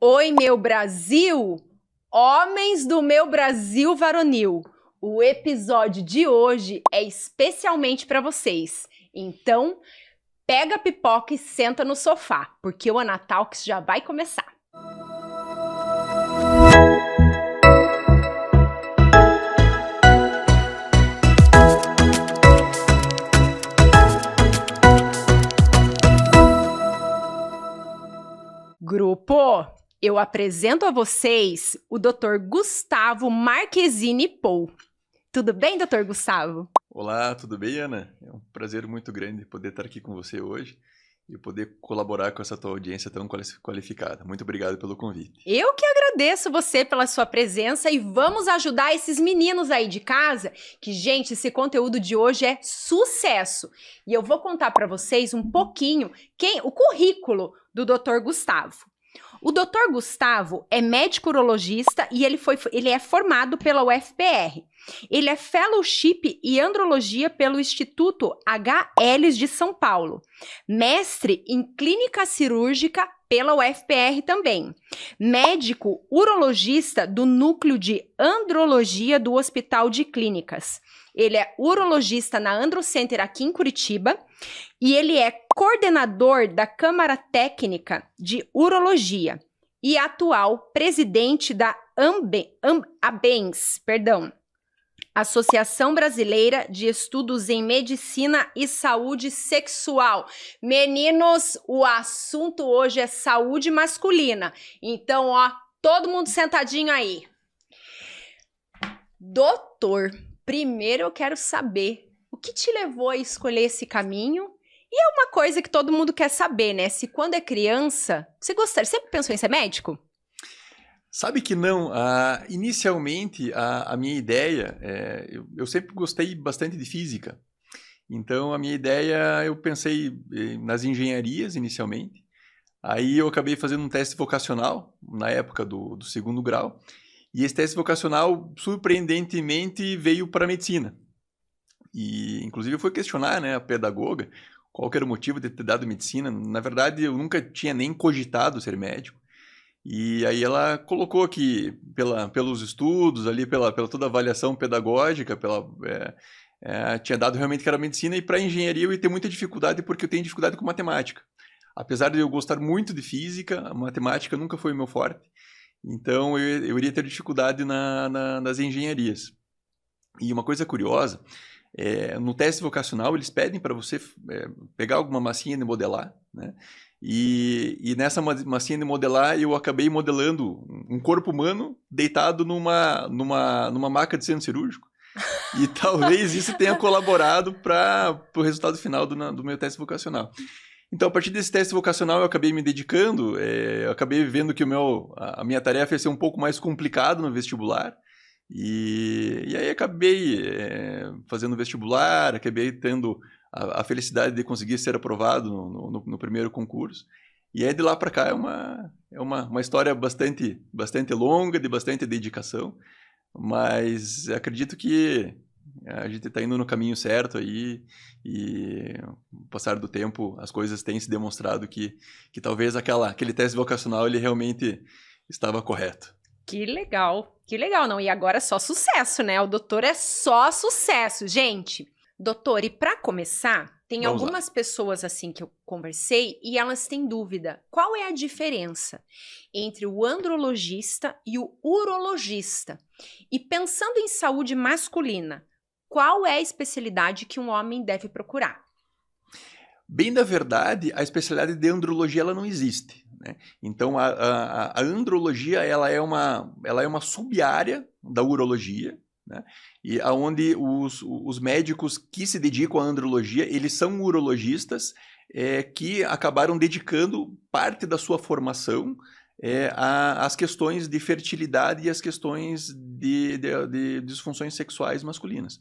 Oi, meu Brasil! Homens do meu Brasil varonil! O episódio de hoje é especialmente para vocês. Então, pega a pipoca e senta no sofá, porque o Anatalks já vai começar. Grupo, eu apresento a vocês o Dr. Gustavo Marquezine Pou. Tudo bem, Dr. Gustavo? Olá, tudo bem, Ana? É um prazer muito grande poder estar aqui com você hoje e poder colaborar com essa tua audiência tão qualificada. Muito obrigado pelo convite. Eu que agradeço você pela sua presença e vamos ajudar esses meninos aí de casa, que, gente, esse conteúdo de hoje é sucesso. E eu vou contar para vocês um pouquinho o currículo do Dr. Gustavo. O Dr. Gustavo é médico urologista e ele é formado pela UFPR. Ele é fellowship e andrologia pelo Instituto HLs de São Paulo. Mestre em clínica cirúrgica pela UFPR também. Médico urologista do Núcleo de Andrologia do Hospital de Clínicas. Ele é urologista na Androcenter aqui em Curitiba e ele é coordenador da Câmara Técnica de Urologia e atual presidente da ABENS, Associação Brasileira de Estudos em Medicina e Saúde Sexual. Meninos, o assunto hoje é saúde masculina. Então, ó, todo mundo sentadinho aí. Doutor, primeiro eu quero saber o que te levou a escolher esse caminho. E é uma coisa que todo mundo quer saber, né? Se quando é criança, você sempre pensou em ser médico? Sabe que não. Inicialmente, a minha ideia, eu sempre gostei bastante de física. Então, a minha ideia, eu pensei nas engenharias inicialmente. Aí eu acabei fazendo um teste vocacional, na época do segundo grau. E esse teste vocacional, surpreendentemente, veio para a medicina. E, inclusive, eu fui questionar, né, a pedagoga qual que era o motivo de ter dado medicina. Na verdade, eu nunca tinha nem cogitado ser médico. E aí ela colocou que, pelos estudos, ali, pela toda a avaliação pedagógica, tinha dado realmente que era medicina, e para engenharia eu ia ter muita dificuldade, porque eu tenho dificuldade com matemática. Apesar de eu gostar muito de física, a matemática nunca foi o meu forte. Então eu iria ter dificuldade nas engenharias. E uma coisa curiosa, no teste vocacional eles pedem para você pegar alguma massinha de modelar, né? E nessa massinha de modelar eu acabei modelando um corpo humano deitado numa maca de centro cirúrgico. E talvez isso tenha colaborado para o resultado final do meu teste vocacional. Então, a partir desse teste vocacional, eu acabei me dedicando, eu acabei vendo que a minha tarefa ia ser um pouco mais complicada no vestibular. E aí acabei fazendo vestibular, acabei tendo a felicidade de conseguir ser aprovado no primeiro concurso. E aí de lá para cá é uma história bastante longa, de bastante dedicação, mas acredito que a gente está indo no caminho certo aí, e com o passar do tempo as coisas têm se demonstrado que talvez aquele teste vocacional ele realmente estava correto. Que legal, não. E agora é só sucesso, né? O doutor é só sucesso, gente. Doutor, e para começar, tem algumas pessoas assim que eu conversei e elas têm dúvida. Qual é a diferença entre o andrologista e o urologista? E pensando em saúde masculina, qual é a especialidade que um homem deve procurar? Bem, na verdade, a especialidade de andrologia ela não existe, né? Então, a andrologia ela é uma sub-área da urologia, né? E aonde os médicos que se dedicam à andrologia, eles são urologistas que acabaram dedicando parte da sua formação às questões de fertilidade e às questões de disfunções sexuais masculinas.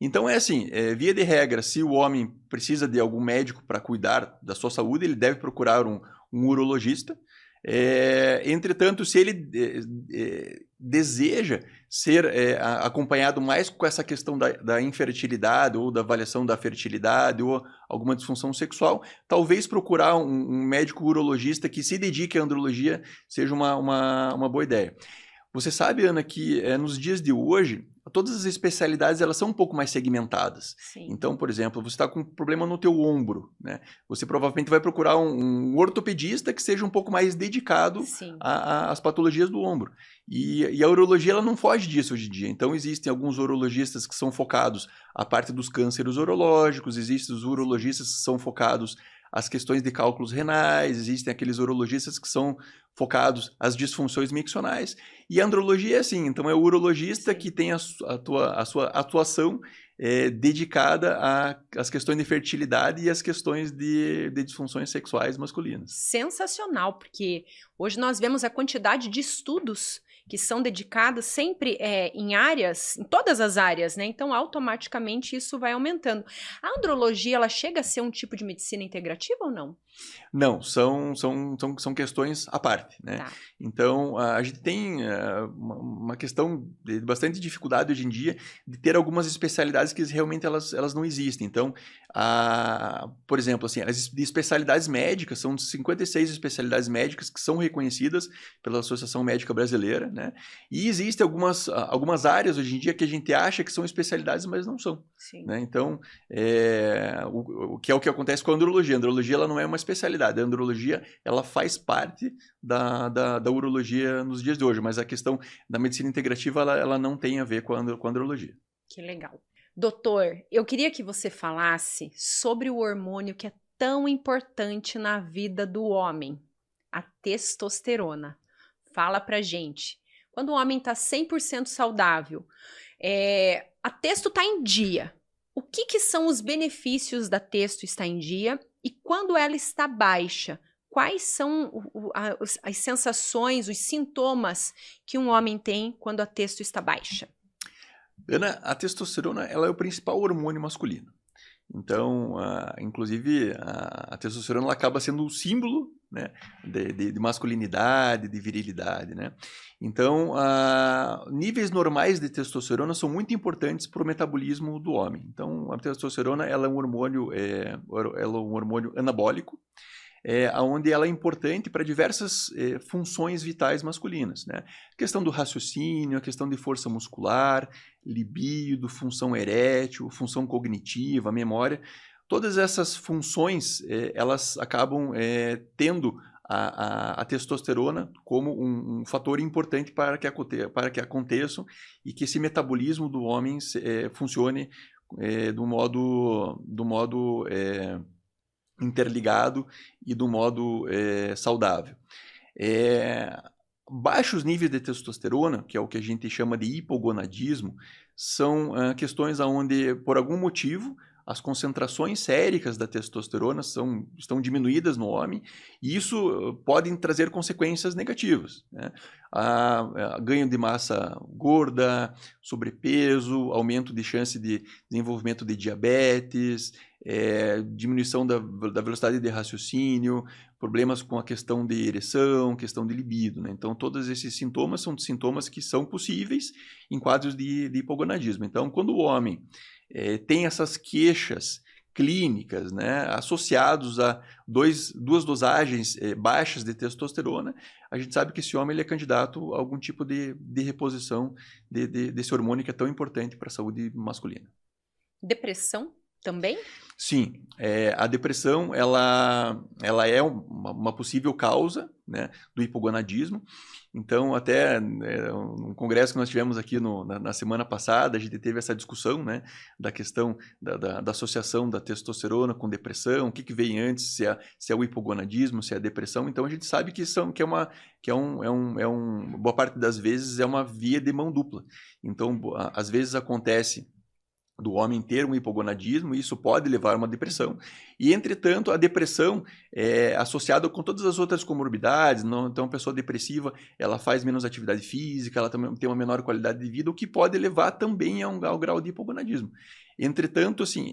Então é assim, via de regra, se o homem precisa de algum médico para cuidar da sua saúde, ele deve procurar um urologista. Entretanto, se ele deseja ser acompanhado mais com essa questão da infertilidade ou da avaliação da fertilidade ou alguma disfunção sexual, talvez procurar um médico urologista que se dedique à andrologia seja uma boa ideia. Você sabe, Ana, que nos dias de hoje, todas as especialidades elas são um pouco mais segmentadas. Sim. Então, por exemplo, você está com um problema no teu ombro, né? Você provavelmente vai procurar um ortopedista que seja um pouco mais dedicado às patologias do ombro. E a urologia ela não foge disso hoje em dia. Então, existem alguns urologistas que são focados à parte dos cânceres urológicos, existem os urologistas que são focados às questões de cálculos renais, existem aqueles urologistas que são focados às disfunções miccionais. E a andrologia é assim, então é o urologista que tem a sua atuação dedicada às questões de fertilidade e às questões de disfunções sexuais masculinas. Sensacional, porque hoje nós vemos a quantidade de estudos que são dedicados sempre em áreas, em todas as áreas, né? Então, automaticamente isso vai aumentando. A andrologia, ela chega a ser um tipo de medicina integrativa ou não? Não, são questões à parte, né? Tá. Então, a gente tem uma questão de bastante dificuldade hoje em dia de ter algumas especialidades que realmente elas não existem. Então, por exemplo, assim, as especialidades médicas, são 56 especialidades médicas que são reconhecidas pela Associação Médica Brasileira, né? E existem algumas áreas hoje em dia que a gente acha que são especialidades, mas não são. Sim. Né? Então, o que acontece com a andrologia. A andrologia ela não é uma especialidade. A andrologia ela faz parte da urologia nos dias de hoje, mas a questão da medicina integrativa ela não tem a ver com a andrologia. Que legal. Doutor, eu queria que você falasse sobre o hormônio que é tão importante na vida do homem, a testosterona. Fala pra gente. Quando o homem está 100% saudável, a testo está em dia. O que são os benefícios da testo estar em dia? E quando ela está baixa, quais são as sensações, os sintomas que um homem tem quando a testo está baixa? Ana, a testosterona ela é o principal hormônio masculino. Então, inclusive, a testosterona ela acaba sendo o símbolo, né, de masculinidade, de virilidade, né? Então, níveis normais de testosterona são muito importantes para o metabolismo do homem. Então, a testosterona ela é um hormônio anabólico, onde ela é importante para diversas funções vitais masculinas, né? A questão do raciocínio, a questão de força muscular, libido, função erétil, função cognitiva, memória. Todas essas funções, elas acabam tendo a testosterona como um fator importante para que aconteçam e que esse metabolismo do homem funcione do modo interligado e do modo saudável. Baixos níveis de testosterona, que é o que a gente chama de hipogonadismo, são questões onde, por algum motivo, as concentrações séricas da testosterona estão diminuídas no homem, e isso pode trazer consequências negativas, né? Ganho de massa gorda, sobrepeso, aumento de chance de desenvolvimento de diabetes, diminuição da velocidade de raciocínio, problemas com a questão de ereção, questão de libido, né? Então, todos esses sintomas são sintomas que são possíveis em quadros de hipogonadismo. Então, quando o homem tem essas queixas clínicas, né, associados a duas dosagens baixas de testosterona, a gente sabe que esse homem ele é candidato a algum tipo de reposição desse hormônio que é tão importante para a saúde masculina. Depressão também? Sim, a depressão ela é uma possível causa, né, do hipogonadismo. Então, até no congresso que nós tivemos aqui na semana passada, a gente teve essa discussão, né, da questão da associação da testosterona com depressão, o que vem antes, se é o hipogonadismo, se é a depressão. Então, a gente sabe que boa parte das vezes é uma via de mão dupla. Então, às vezes acontece do homem ter um hipogonadismo, e isso pode levar a uma depressão. E, entretanto, a depressão é associada com todas as outras comorbidades. Então, a pessoa depressiva, ela faz menos atividade física, ela também tem uma menor qualidade de vida, o que pode levar também ao grau de hipogonadismo. Entretanto, assim,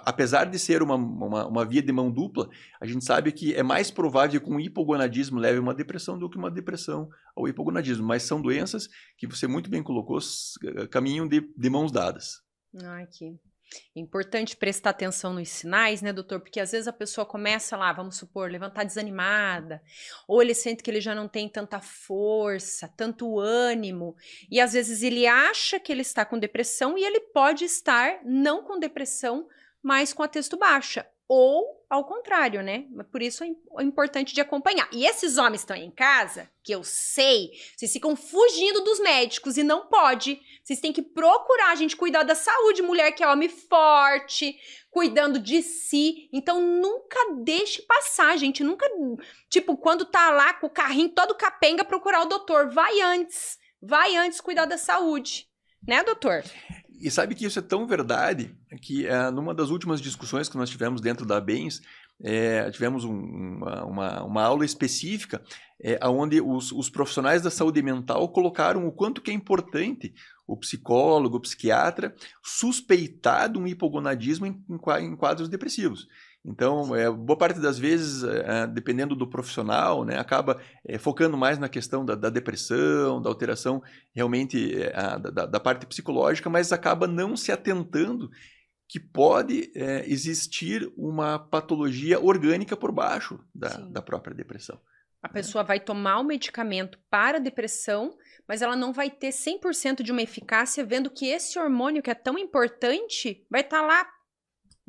apesar de ser uma via de mão dupla, a gente sabe que é mais provável que um hipogonadismo leve a uma depressão do que uma depressão ao hipogonadismo, mas são doenças que você muito bem colocou, caminham de mãos dadas. Ai, que importante prestar atenção nos sinais, né, doutor? Porque às vezes a pessoa começa lá, vamos supor, levantar desanimada, ou ele sente que ele já não tem tanta força, tanto ânimo, e às vezes ele acha que ele está com depressão e ele pode estar não com depressão, mas com a testo baixa. Ou ao contrário, né? Por isso é importante de acompanhar. E esses homens estão aí em casa, que eu sei, vocês ficam fugindo dos médicos e não pode. Vocês têm que procurar a gente cuidar da saúde. Mulher que é homem forte, cuidando de si. Então nunca deixe passar, gente. Nunca, tipo, quando tá lá com o carrinho todo capenga, procurar o doutor. Vai antes cuidar da saúde. Né, doutor? E sabe que isso é tão verdade que numa das últimas discussões que nós tivemos dentro da Bens, tivemos uma aula específica onde os profissionais da saúde mental colocaram o quanto que é importante o psicólogo, o psiquiatra, suspeitar de um hipogonadismo em quadros depressivos. Então, boa parte das vezes, dependendo do profissional, né, acaba focando mais na questão da depressão, da alteração realmente da parte psicológica, mas acaba não se atentando que pode existir uma patologia orgânica por baixo da própria depressão. A pessoa vai tomar o medicamento para a depressão, mas ela não vai ter 100% de uma eficácia, vendo que esse hormônio que é tão importante vai estar lá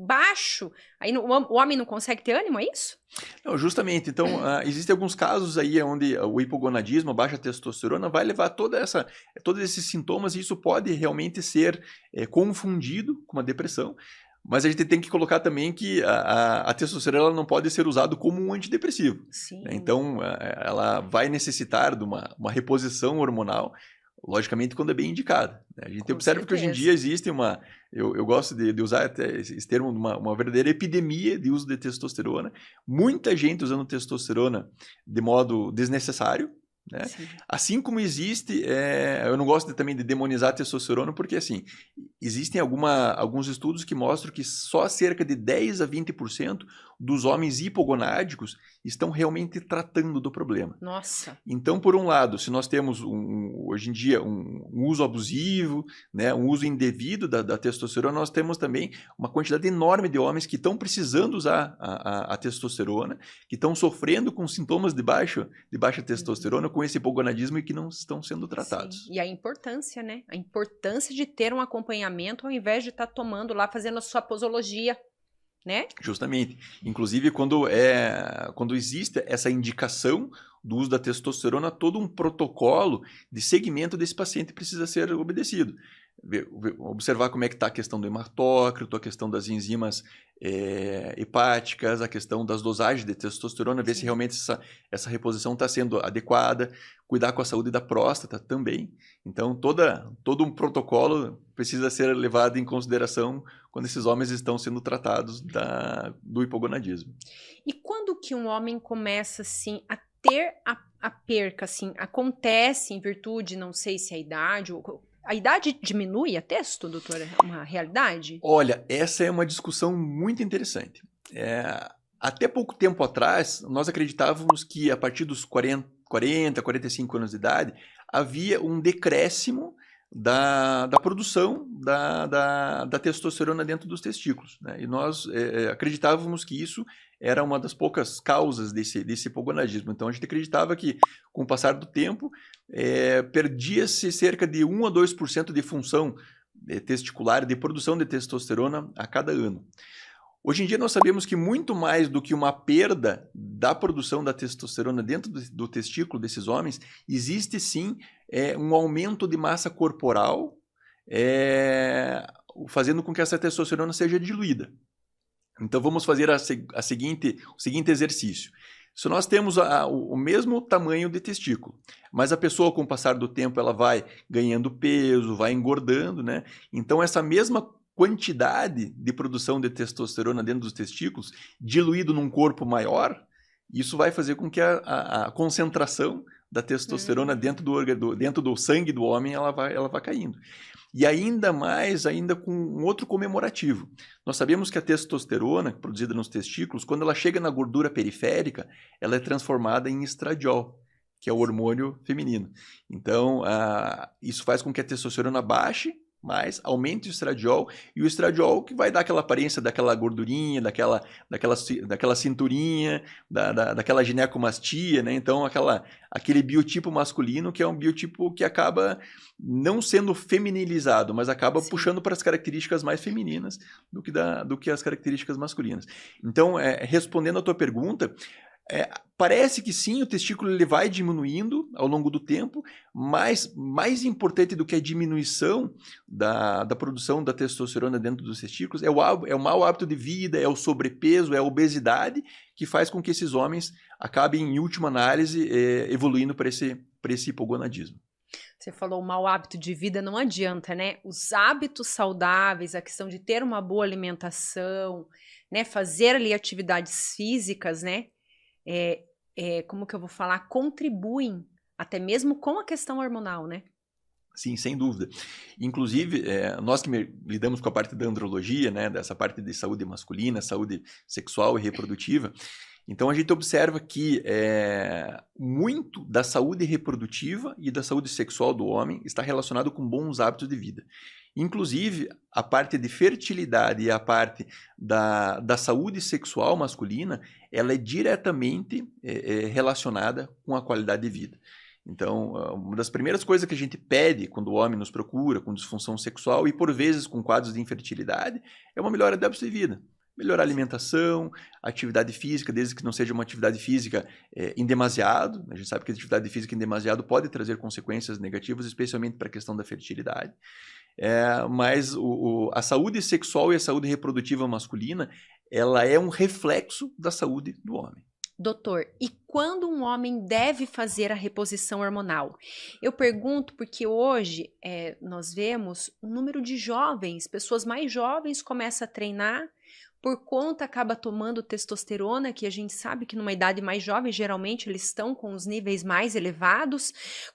baixo. Aí o homem não consegue ter ânimo, é isso? Não, justamente. Então, existem alguns casos aí onde o hipogonadismo, a baixa testosterona, vai levar todos esses sintomas e isso pode realmente ser confundido com uma depressão. Mas a gente tem que colocar também que a testosterona não pode ser usada como um antidepressivo. Sim. Então, ela vai necessitar de uma reposição hormonal, logicamente, quando é bem indicada. A gente observa que hoje em dia existe eu gosto de usar até esse termo, uma verdadeira epidemia de uso de testosterona. Muita gente usando testosterona de modo desnecessário. Né? Assim como existe, eu não gosto também de demonizar a testosterona, porque assim, existem alguns estudos que mostram que só cerca de 10 a 20% dos homens hipogonádicos estão realmente tratando do problema. Nossa! Então, por um lado, se nós temos hoje em dia um uso abusivo, né, um uso indevido da testosterona, nós temos também uma quantidade enorme de homens que estão precisando usar a testosterona, que estão sofrendo com sintomas de baixa testosterona, com esse hipogonadismo e que não estão sendo tratados. Sim. E a importância, né? A importância de ter um acompanhamento ao invés de estar tomando lá, fazendo a sua posologia. Né? Justamente. Inclusive, quando existe essa indicação do uso da testosterona, todo um protocolo de segmento desse paciente precisa ser obedecido. Observar como é que está a questão do hematócrito, a questão das enzimas hepáticas, a questão das dosagens de testosterona, ver se realmente essa reposição está sendo adequada, cuidar com a saúde da próstata também. Então, todo um protocolo precisa ser levado em consideração quando esses homens estão sendo tratados do hipogonadismo. E quando que um homem começa, assim, a ter a perca, assim, acontece em virtude, não sei se a idade... A idade diminui a testo, doutora? É uma realidade? Olha, essa é uma discussão muito interessante. Até pouco tempo atrás, nós acreditávamos que a partir dos 40, 45 anos de idade, havia um decréscimo da produção da testosterona dentro dos testículos. Né? E nós acreditávamos que isso era uma das poucas causas desse hipogonadismo. Então, a gente acreditava que, com o passar do tempo, perdia-se cerca de 1 a 2% de função testicular, de produção de testosterona a cada ano. Hoje em dia, nós sabemos que muito mais do que uma perda da produção da testosterona dentro do testículo desses homens, existe sim um aumento de massa corporal, fazendo com que essa testosterona seja diluída. Então, vamos fazer o seguinte exercício. Se nós temos o mesmo tamanho de testículo, mas a pessoa, com o passar do tempo, ela vai ganhando peso, vai engordando, né? Então, essa mesma quantidade de produção de testosterona dentro dos testículos, diluído num corpo maior, Isso vai fazer com que a concentração da testosterona dentro do sangue do homem ela vai caindo. E ainda mais, ainda com um outro comemorativo. Nós sabemos que a testosterona, produzida nos testículos, quando ela chega na gordura periférica, ela é transformada em estradiol, que é o hormônio feminino. Então, isso faz com que a testosterona baixe, mas aumente o estradiol, e o estradiol que vai dar aquela aparência daquela gordurinha, daquela cinturinha, daquela ginecomastia, né? Então, aquele biotipo masculino que é um biotipo que acaba não sendo feminilizado, mas acaba puxando para as características mais femininas do que as características masculinas. Então, respondendo à tua pergunta, parece que sim, o testículo ele vai diminuindo ao longo do tempo, mas mais importante do que a diminuição da produção da testosterona dentro dos testículos é o mau hábito de vida, é o sobrepeso, é a obesidade que faz com que esses homens acabem, em última análise, evoluindo para esse hipogonadismo. Você falou o mau hábito de vida, não adianta, né? Os hábitos saudáveis, a questão de ter uma boa alimentação, né? Fazer ali atividades físicas, né? Como que eu vou falar, contribuem até mesmo com a questão hormonal, né? Sim, sem dúvida. Inclusive, nós que lidamos com a parte da andrologia, né, dessa parte de saúde masculina, saúde sexual e reprodutiva, então a gente observa que muito da saúde reprodutiva e da saúde sexual do homem está relacionado com bons hábitos de vida. Inclusive, a parte de fertilidade e a parte da saúde sexual masculina, ela é diretamente relacionada com a qualidade de vida. Então, uma das primeiras coisas que a gente pede quando o homem nos procura com disfunção sexual e, por vezes, com quadros de infertilidade, é uma melhora de hábitos de vida. Melhorar a alimentação, a atividade física, desde que não seja uma atividade física em demasiado. A gente sabe que a atividade física em demasiado pode trazer consequências negativas, especialmente para a questão da fertilidade. Mas a saúde sexual e a saúde reprodutiva masculina, ela é um reflexo da saúde do homem. Doutor, e quando um homem deve fazer a reposição hormonal? Eu pergunto porque hoje nós vemos um número de jovens, pessoas mais jovens começam a treinar, por conta acaba tomando testosterona, que a gente sabe que numa idade mais jovem, geralmente eles estão com os níveis mais elevados.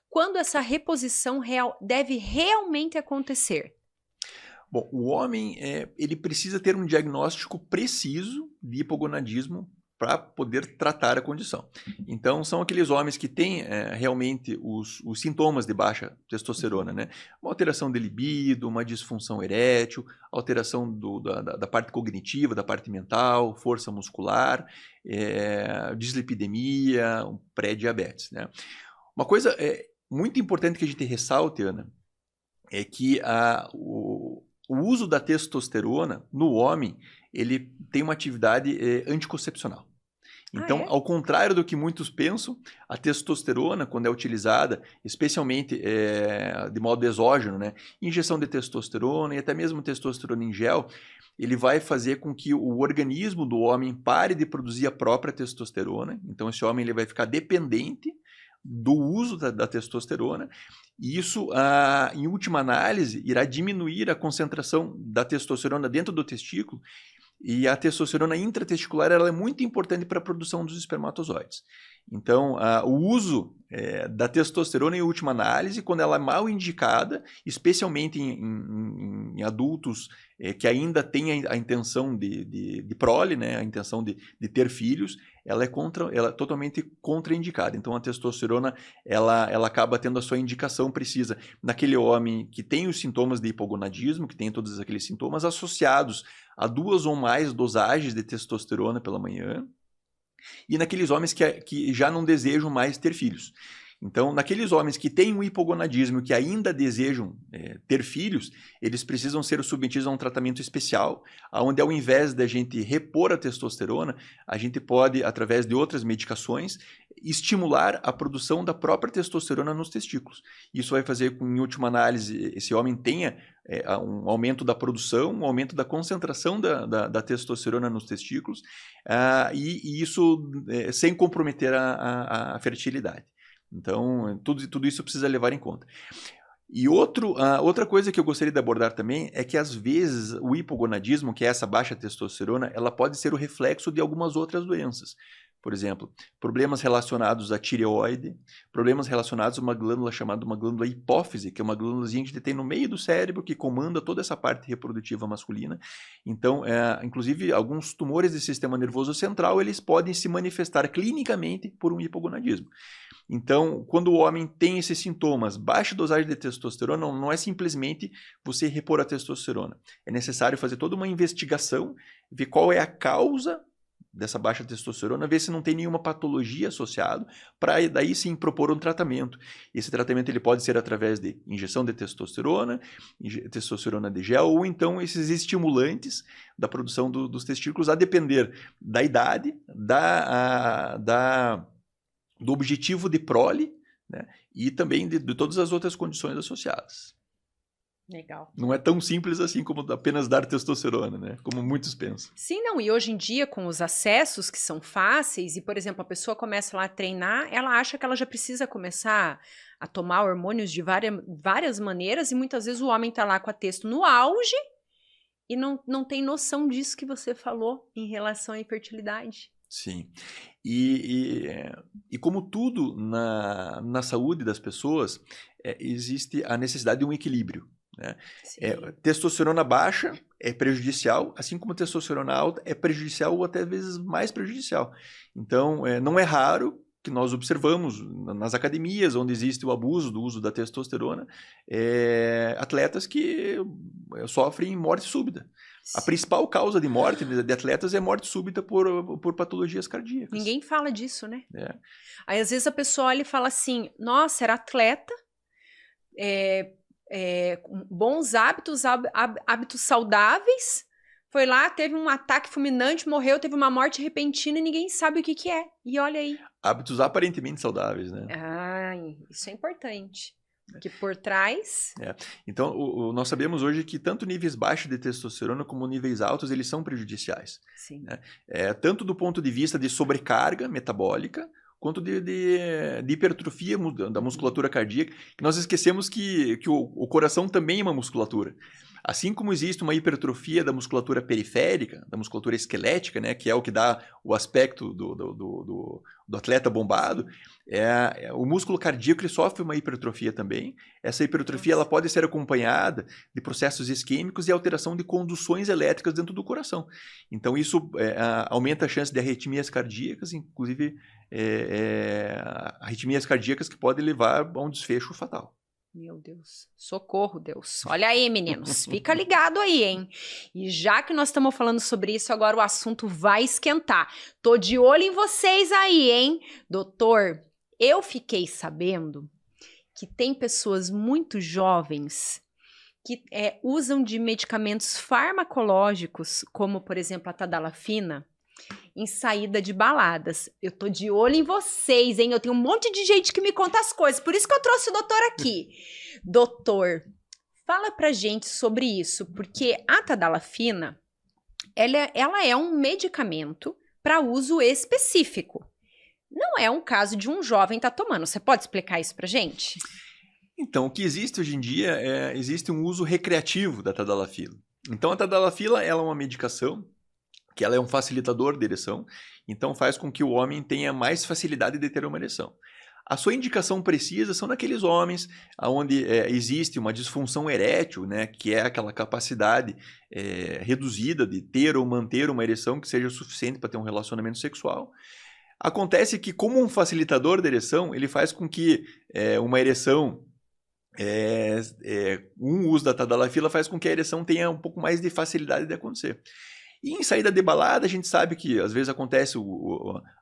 Quando essa reposição deve realmente acontecer? Bom, o homem ele precisa ter um diagnóstico preciso de hipogonadismo para poder tratar a condição. Então, são aqueles homens que têm realmente os sintomas de baixa testosterona, né? Uma alteração de libido, uma disfunção erétil, alteração da parte cognitiva, da parte mental, força muscular, dislipidemia, pré-diabetes, né? Uma coisa muito importante que a gente ressalte, Ana, é que o uso da testosterona no homem, ele tem uma atividade anticoncepcional. Então, ao contrário do que muitos pensam, a testosterona, quando é utilizada, especialmente de modo exógeno, né, injeção de testosterona e até mesmo testosterona em gel, ele vai fazer com que o organismo do homem pare de produzir a própria testosterona. Então, esse homem ele vai ficar dependente do uso da testosterona, e isso, em última análise, irá diminuir a concentração da testosterona dentro do testículo, e a testosterona intratesticular ela é muito importante para a produção dos espermatozoides. Então, o uso da testosterona, em última análise, quando ela é mal indicada, especialmente em adultos que ainda têm a intenção de prole, né, a intenção de ter filhos, ela é totalmente contraindicada. Então, a testosterona ela acaba tendo a sua indicação precisa naquele homem que tem os sintomas de hipogonadismo, que tem todos aqueles sintomas associados a 2 ou mais dosagens de testosterona pela manhã, e naqueles homens que já não desejam mais ter filhos. Então, naqueles homens que têm um hipogonadismo e que ainda desejam ter filhos, eles precisam ser submetidos a um tratamento especial, onde ao invés da gente repor a testosterona, a gente pode, através de outras medicações, estimular a produção da própria testosterona nos testículos. Isso vai fazer com que, em última análise, esse homem tenha um aumento da produção, um aumento da concentração da testosterona nos testículos, e isso sem comprometer a fertilidade. Então, tudo isso precisa levar em conta. E outra coisa que eu gostaria de abordar também é que, às vezes, o hipogonadismo, que é essa baixa testosterona, ela pode ser o reflexo de algumas outras doenças. por exemplo, problemas relacionados à tireoide, problemas relacionados a uma glândula chamada uma glândula hipófise, que é uma glândulazinha que tem no meio do cérebro que comanda toda essa parte reprodutiva masculina. Então, inclusive, alguns tumores do sistema nervoso central, eles podem se manifestar clinicamente por um hipogonadismo. Então, quando o homem tem esses sintomas, baixa dosagem de testosterona, não é simplesmente você repor a testosterona. É necessário fazer toda uma investigação, ver qual é a causa dessa baixa testosterona, ver se não tem nenhuma patologia associada, para daí sim propor um tratamento. Esse tratamento ele pode ser através de injeção de testosterona de gel, ou então esses estimulantes da produção dos testículos, a depender da idade, do objetivo de prole, né, e também de todas as outras condições associadas. Legal. Não é tão simples assim como apenas dar testosterona, né? Como muitos pensam. Sim, não. E hoje em dia, com os acessos que são fáceis, e, por exemplo, a pessoa começa lá a treinar, ela acha que ela já precisa começar a tomar hormônios de várias maneiras, e muitas vezes o homem tá lá com a testo no auge e não tem noção disso que você falou em relação à infertilidade. Sim. E como tudo na saúde das pessoas, existe a necessidade de um equilíbrio. Né? Testosterona baixa é prejudicial, assim como testosterona alta é prejudicial ou até às vezes mais prejudicial. Então, não é raro que nós observamos nas academias, onde existe o abuso do uso da testosterona, atletas que sofrem morte súbita. A principal causa de morte de atletas é morte súbita por patologias cardíacas. Ninguém fala disso, né? Aí, às vezes, a pessoa olha e fala assim, nossa, era atleta, com bons hábitos saudáveis, foi lá, teve um ataque fulminante, morreu, teve uma morte repentina e ninguém sabe o que é. E olha aí. Hábitos aparentemente saudáveis, né? Isso é importante. Porque por trás... Então, nós sabemos hoje que tanto níveis baixos de testosterona como níveis altos, eles são prejudiciais. Sim. Né? Tanto do ponto de vista de sobrecarga metabólica, quanto de hipertrofia da musculatura cardíaca, que nós esquecemos que o coração também é uma musculatura. Assim como existe uma hipertrofia da musculatura periférica, da musculatura esquelética, né, que é o que dá o aspecto do atleta bombado, o músculo cardíaco ele sofre uma hipertrofia também. Essa hipertrofia ela pode ser acompanhada de processos isquêmicos e alteração de conduções elétricas dentro do coração. Então isso aumenta a chance de arritmias cardíacas, inclusive arritmias cardíacas que podem levar a um desfecho fatal. Meu Deus, socorro, Deus. Olha aí, meninos, fica ligado aí, hein? E já que nós estamos falando sobre isso, agora o assunto vai esquentar. Tô de olho em vocês aí, hein? Doutor, eu fiquei sabendo que tem pessoas muito jovens que usam de medicamentos farmacológicos, como, por exemplo, a tadalafila, em saída de baladas. Eu tô de olho em vocês, hein? Eu tenho um monte de gente que me conta as coisas, por isso que eu trouxe o doutor aqui. Doutor, fala pra gente sobre isso, porque a tadalafila, ela é um medicamento para uso específico. Não é um caso de um jovem tá tomando. Você pode explicar isso pra gente? Então, o que existe hoje em dia existe um uso recreativo da tadalafila. Então, a tadalafila ela é uma medicação que ela é um facilitador de ereção, então faz com que o homem tenha mais facilidade de ter uma ereção. A sua indicação precisa são naqueles homens onde existe uma disfunção erétil, né, que é aquela capacidade reduzida de ter ou manter uma ereção que seja suficiente para ter um relacionamento sexual. Acontece que, como um facilitador de ereção, ele faz com que uma ereção, um uso da tadalafila faz com que a ereção tenha um pouco mais de facilidade de acontecer. E em saída de balada, a gente sabe que às vezes acontece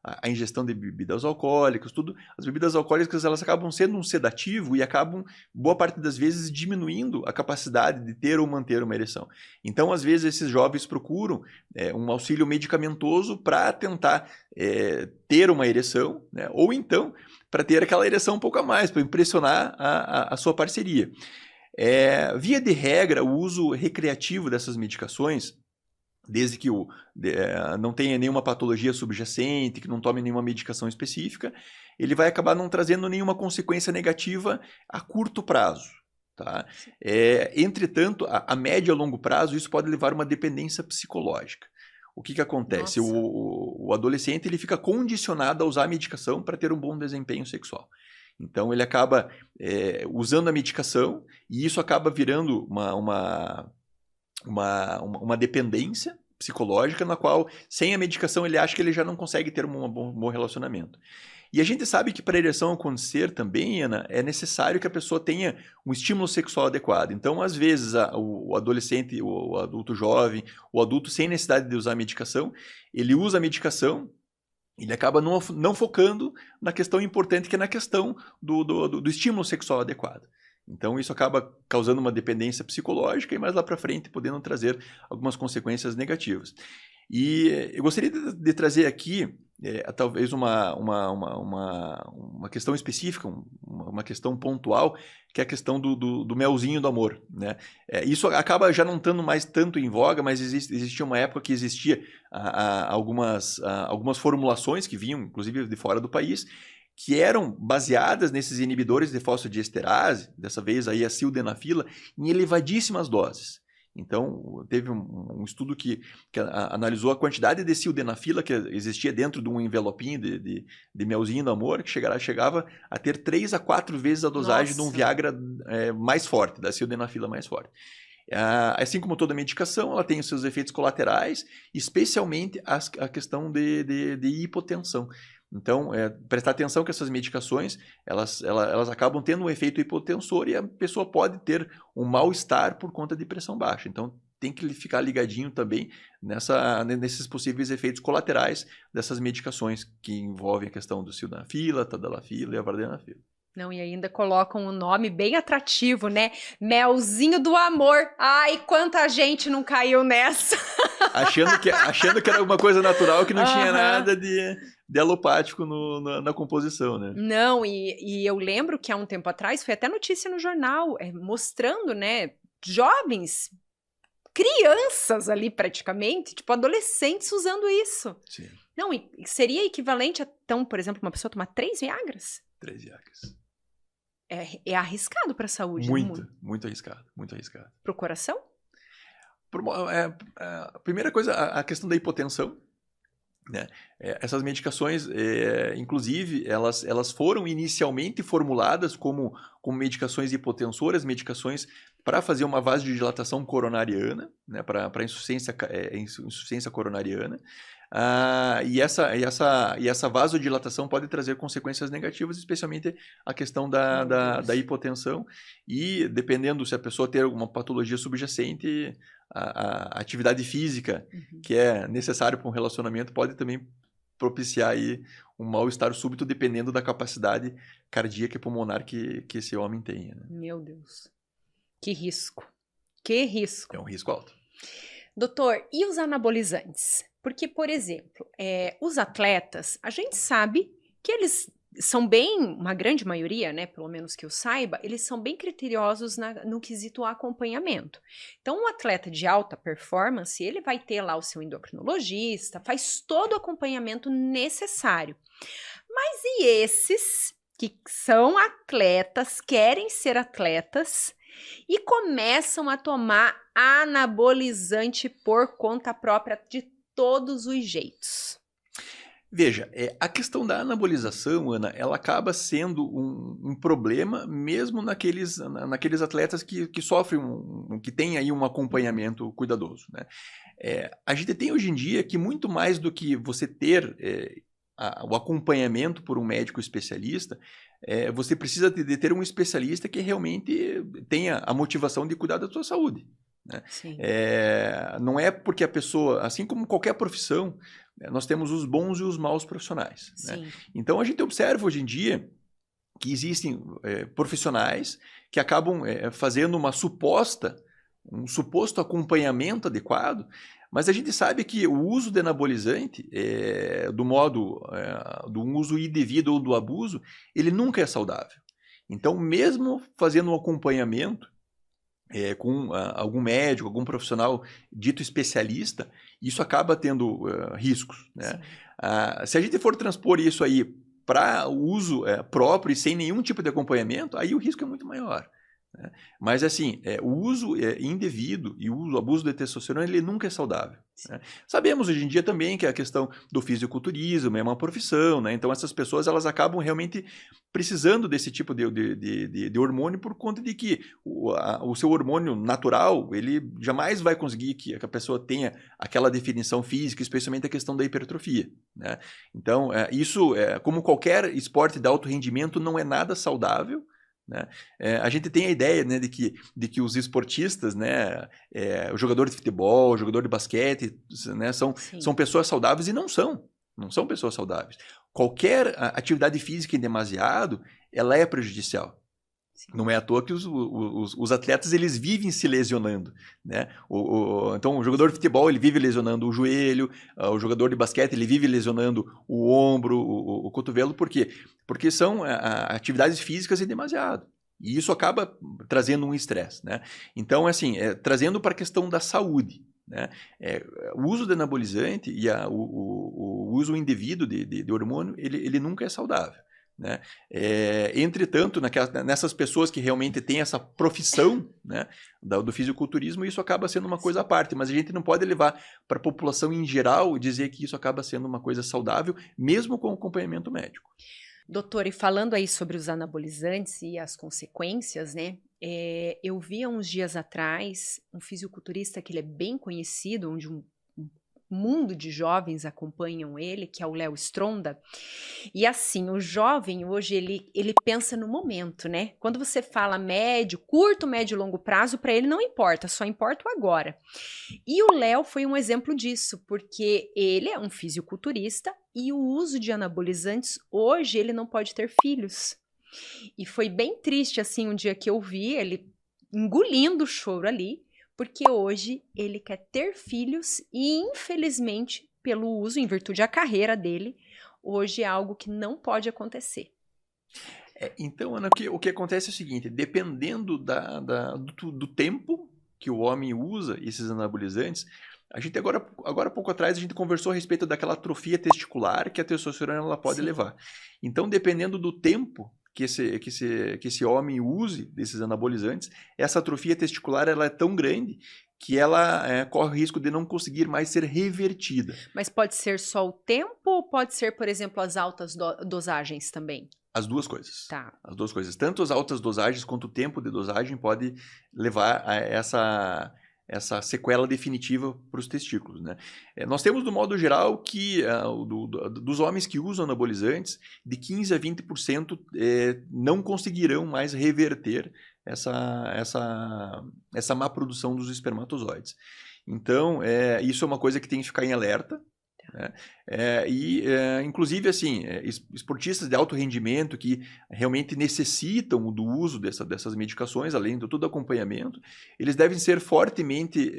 a ingestão de bebidas alcoólicas, tudo. As bebidas alcoólicas elas acabam sendo um sedativo e acabam, boa parte das vezes, diminuindo a capacidade de ter ou manter uma ereção. Então, às vezes, esses jovens procuram um auxílio medicamentoso para tentar ter uma ereção, né? Ou então, para ter aquela ereção um pouco a mais, para impressionar a sua parceria. Via de regra, o uso recreativo dessas medicações, desde que não tenha nenhuma patologia subjacente, que não tome nenhuma medicação específica, ele vai acabar não trazendo nenhuma consequência negativa a curto prazo. Tá? Entretanto, a médio e a longo prazo, isso pode levar a uma dependência psicológica. o que acontece? Nossa. O adolescente ele fica condicionado a usar a medicação para ter um bom desempenho sexual. Então ele acaba usando a medicação e isso acaba virando uma dependência psicológica na qual, sem a medicação, ele acha que ele já não consegue ter um bom relacionamento. E a gente sabe que para a ereção acontecer também, Ana, é necessário que a pessoa tenha um estímulo sexual adequado. Então, às vezes, o adolescente, o adulto jovem, o adulto sem necessidade de usar a medicação, ele usa a medicação, ele acaba não focando na questão importante, que é na questão do estímulo sexual adequado. Então, isso acaba causando uma dependência psicológica e mais lá para frente podendo trazer algumas consequências negativas. E eu gostaria de trazer aqui, talvez, uma questão específica, uma questão pontual, que é a questão do melzinho do amor, né? Isso acaba já não estando mais tanto em voga, mas existia uma época que existia algumas formulações que vinham, inclusive, de fora do país, que eram baseadas nesses inibidores de fosfodiesterase, dessa vez aí a sildenafila, em elevadíssimas doses. Então, teve um estudo que analisou a quantidade de sildenafila que existia dentro de um envelopinho de melzinho do amor, que chegava a ter 3 a 4 vezes a dosagem de um Viagra mais forte, da sildenafila mais forte. Assim como toda medicação, ela tem os seus efeitos colaterais, especialmente a questão de hipotensão. Então, prestar atenção que essas medicações, elas acabam tendo um efeito hipotensor e a pessoa pode ter um mal-estar por conta de pressão baixa. Então, tem que ficar ligadinho também nesses possíveis efeitos colaterais dessas medicações que envolvem a questão do sildenafila, tadalafila e a vardenafila. Não, e ainda colocam um nome bem atrativo, né? Melzinho do amor. Ai, quanta gente não caiu nessa. Achando que era uma coisa natural, que não tinha nada de alopático na composição, né? Não, e eu lembro que há um tempo atrás, foi até notícia no jornal, mostrando, né, jovens, crianças ali praticamente, tipo adolescentes usando isso. Sim. Não, e seria equivalente a, então, por exemplo, uma pessoa tomar 3 Viagras? 3 Viagras. É arriscado para a saúde. Muito arriscado, muito arriscado. Para o coração? A primeira coisa, a questão da hipotensão, né? Essas medicações, inclusive, elas foram inicialmente formuladas como medicações hipotensoras, medicações para fazer uma vasodilatação coronariana, né? Para insuficiência coronariana. E essa vasodilatação pode trazer consequências negativas, especialmente a questão da hipotensão. E dependendo se a pessoa ter alguma patologia subjacente, a atividade física que é necessária para um relacionamento pode também propiciar aí um mal-estar súbito, dependendo da capacidade cardíaca e pulmonar que esse homem tenha, né? Meu Deus. Que risco. Que risco. É um risco alto. Doutor, e os anabolizantes? Porque, por exemplo, os atletas, a gente sabe que eles são bem, uma grande maioria, né, pelo menos que eu saiba, eles são bem criteriosos no quesito acompanhamento. Então, um atleta de alta performance, ele vai ter lá o seu endocrinologista, faz todo o acompanhamento necessário. Mas e esses que são atletas, querem ser atletas e começam a tomar anabolizante por conta própria de todos os jeitos? Veja, a questão da anabolização, Ana, ela acaba sendo um problema mesmo naqueles atletas que sofrem, que têm aí um acompanhamento cuidadoso, né? A gente tem hoje em dia que muito mais do que você ter o acompanhamento por um médico especialista, você precisa de ter um especialista que realmente tenha a motivação de cuidar da sua saúde, né? Não é porque a pessoa, assim como qualquer profissão, nós temos os bons e os maus profissionais, né? Então a gente observa hoje em dia que existem profissionais que acabam fazendo um suposto acompanhamento adequado, mas a gente sabe que o uso de anabolizante, do uso indevido ou do abuso, ele nunca é saudável. Então, mesmo fazendo um acompanhamento com algum médico, algum profissional dito especialista, isso acaba tendo riscos, né? Se a gente for transpor isso aí para o uso próprio e sem nenhum tipo de acompanhamento, aí o risco é muito maior, né? Mas, assim, o uso indevido e o abuso de testosterona, ele nunca é saudável, né? Sabemos hoje em dia também que a questão do fisiculturismo é uma profissão, né? Então, essas pessoas, elas acabam realmente precisando desse tipo de hormônio por conta de que o seu hormônio natural, ele jamais vai conseguir que a pessoa tenha aquela definição física, especialmente a questão da hipertrofia, né? Então, isso, como qualquer esporte de alto rendimento, não é nada saudável, né? A gente tem a ideia, né, de que os esportistas, né, o jogador de futebol, o jogador de basquete, né, são pessoas saudáveis e não são pessoas saudáveis. Qualquer atividade física em demasiado, ela é prejudicial. Sim. Não é à toa que os atletas, eles vivem se lesionando, né? Então, o jogador de futebol, ele vive lesionando o joelho, o jogador de basquete, ele vive lesionando o ombro, o cotovelo. Por quê? Porque são atividades físicas em demasiado. E isso acaba trazendo um estresse, né? Então, assim, trazendo para a questão da saúde, né? O uso de anabolizante e o uso indevido de hormônio, ele nunca é saudável, né? Entretanto, nessas pessoas que realmente têm essa profissão, né, do fisiculturismo, isso acaba sendo uma coisa à parte, mas a gente não pode levar para a população em geral e dizer que isso acaba sendo uma coisa saudável, mesmo com acompanhamento médico. Doutor, e falando aí sobre os anabolizantes e as consequências, né? Eu vi há uns dias atrás um fisiculturista que ele é bem conhecido, onde um mundo de jovens acompanham ele, que é o Léo Stronda. E assim, o jovem hoje, ele pensa no momento, né? Quando você fala médio, curto, médio e longo prazo, para ele não importa, só importa o agora. E o Léo foi um exemplo disso, porque ele é um fisiculturista e o uso de anabolizantes, hoje, ele não pode ter filhos. E foi bem triste, assim, um dia que eu vi ele engolindo o choro ali, porque hoje ele quer ter filhos e, infelizmente, pelo uso, em virtude da carreira dele, hoje é algo que não pode acontecer. Então, Ana, o que acontece é o seguinte, dependendo do tempo que o homem usa esses anabolizantes, a gente agora pouco atrás, a gente conversou a respeito daquela atrofia testicular que a testosterona ela pode levar. Então, dependendo do tempo que esse homem use desses anabolizantes, essa atrofia testicular ela é tão grande que ela corre o risco de não conseguir mais ser revertida. Mas pode ser só o tempo ou pode ser, por exemplo, as altas dosagens também? As duas coisas. Tá. As duas coisas. Tanto as altas dosagens quanto o tempo de dosagem pode levar a essa sequela definitiva para os testículos, né? Nós temos, do modo geral, que dos homens que usam anabolizantes, de 15% a 20% não conseguirão mais reverter essa má produção dos espermatozoides. Então, isso é uma coisa que tem que ficar em alerta, né? Inclusive, assim, esportistas de alto rendimento que realmente necessitam do uso dessas medicações, além de todo acompanhamento, eles devem ser fortemente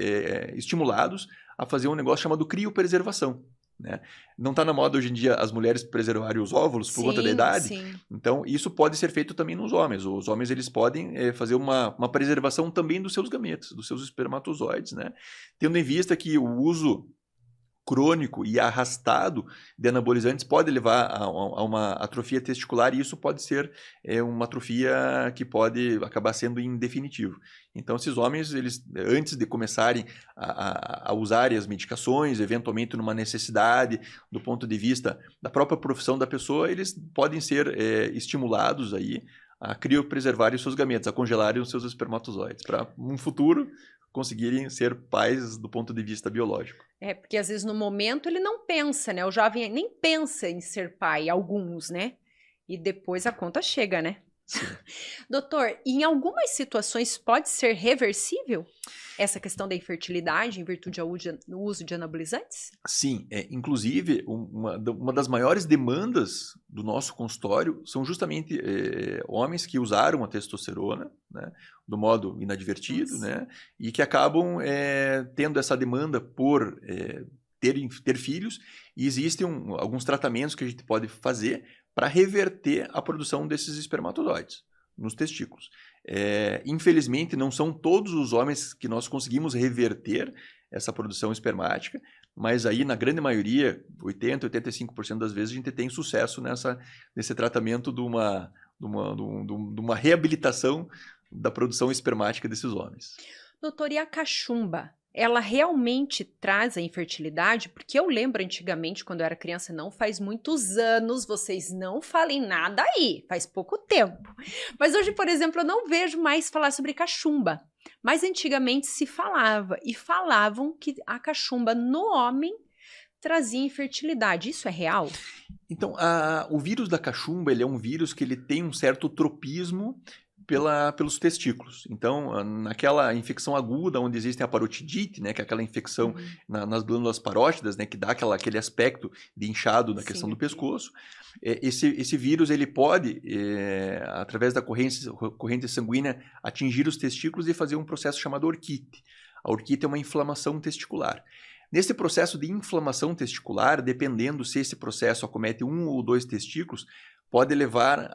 estimulados a fazer um negócio chamado criopreservação, né? Não está na moda hoje em dia as mulheres preservarem os óvulos por conta da idade. Sim. Então, isso pode ser feito também nos homens. Os homens eles podem fazer uma preservação também dos seus gametas, dos seus espermatozoides, né? Tendo em vista que o uso crônico e arrastado de anabolizantes pode levar a uma atrofia testicular, e isso pode ser uma atrofia que pode acabar sendo em definitivo. Então, esses homens, eles, antes de começarem a usarem as medicações, eventualmente numa necessidade, do ponto de vista da própria profissão da pessoa, eles podem ser estimulados aí a criopreservarem os seus gametas, a congelarem os seus espermatozoides, para um futuro conseguirem ser pais do ponto de vista biológico. Porque às vezes no momento ele não pensa, né? O jovem nem pensa em ser pai, alguns, né? E depois a conta chega, né? Sim. Doutor, em algumas situações pode ser reversível essa questão da infertilidade em virtude do uso de anabolizantes? Sim, inclusive uma das maiores demandas do nosso consultório são justamente homens que usaram a testosterona, né, do modo inadvertido, né, e que acabam tendo essa demanda por ter filhos, e existem alguns tratamentos que a gente pode fazer para reverter a produção desses espermatozoides nos testículos. Infelizmente, não são todos os homens que nós conseguimos reverter essa produção espermática, mas aí, na grande maioria, 80%, 85% das vezes, a gente tem sucesso nesse tratamento de uma reabilitação da produção espermática desses homens. Doutor, e a cachumba? Ela realmente traz a infertilidade? Porque eu lembro antigamente, quando eu era criança, não faz muitos anos, vocês não falem nada aí, faz pouco tempo. Mas hoje, por exemplo, eu não vejo mais falar sobre cachumba. Mas antigamente se falava, e falavam que a cachumba no homem trazia infertilidade. Isso é real? Então, o vírus da cachumba, ele é um vírus que ele tem um certo tropismo pelos testículos. Então, naquela infecção aguda, onde existe a parotidite, né, que é aquela infecção nas glândulas parótidas, né, que dá aquele aspecto de inchado na questão do pescoço, esse vírus ele pode, através da corrente sanguínea, atingir os testículos e fazer um processo chamado orquite. A orquite é uma inflamação testicular. Nesse processo de inflamação testicular, dependendo se esse processo acomete um ou dois testículos, pode levar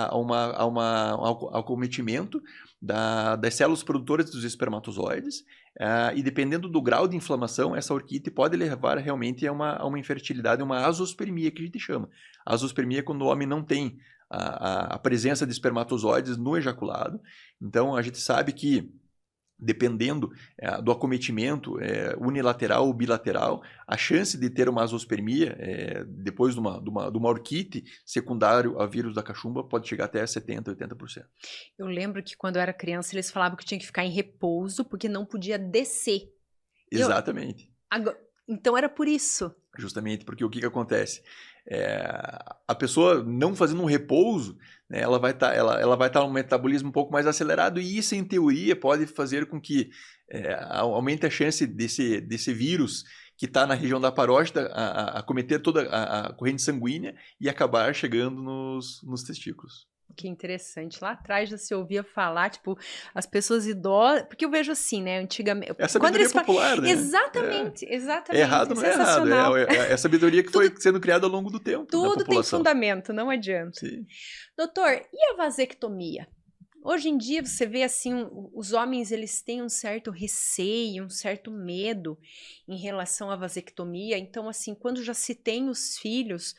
ao acometimento das células produtoras dos espermatozoides, e dependendo do grau de inflamação, essa orquite pode levar realmente a uma infertilidade, uma azospermia, que a gente chama. A azospermia é quando o homem não tem a presença de espermatozoides no ejaculado. Então, a gente sabe que, dependendo do acometimento unilateral ou bilateral, a chance de ter uma azospermia depois de uma orquite secundário a vírus da cachumba pode chegar até 70%, 80%. Eu lembro que quando eu era criança eles falavam que tinha que ficar em repouso porque não podia descer. Exatamente. Então era por isso. Justamente porque o que acontece? A pessoa não fazendo um repouso, né, ela vai estar um metabolismo um pouco mais acelerado, e isso, em teoria, pode fazer com que aumente a chance desse vírus que está na região da parótida acometer toda a corrente sanguínea e acabar chegando nos testículos. Que interessante. Lá atrás já se ouvia falar, tipo, as pessoas idosas... Porque eu vejo assim, né, antigamente... É a sabedoria popular, né? Exatamente. É errado, não é errado. É a sabedoria que foi sendo criada ao longo do tempo. Tudo tem fundamento, não adianta. Sim. Doutor, e a vasectomia? Hoje em dia você vê assim, os homens eles têm um certo receio, um certo medo em relação à vasectomia. Então, assim, quando já se tem os filhos,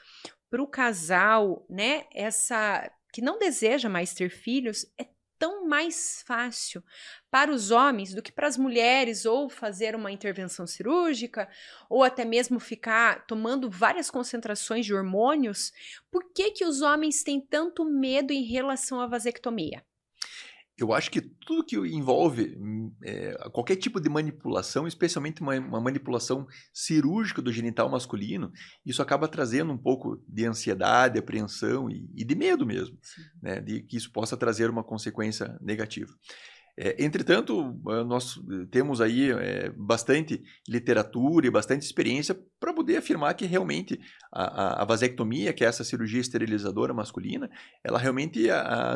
para o casal, né, que não deseja mais ter filhos, é tão mais fácil para os homens do que para as mulheres, ou fazer uma intervenção cirúrgica, ou até mesmo ficar tomando várias concentrações de hormônios. Por que os homens têm tanto medo em relação à vasectomia? Eu acho que tudo que envolve qualquer tipo de manipulação, especialmente uma manipulação cirúrgica do genital masculino, isso acaba trazendo um pouco de ansiedade, apreensão e de medo mesmo, né, de que isso possa trazer uma consequência negativa. Entretanto, nós temos aí bastante literatura e bastante experiência para poder afirmar que realmente a vasectomia, que é essa cirurgia esterilizadora masculina, ela realmente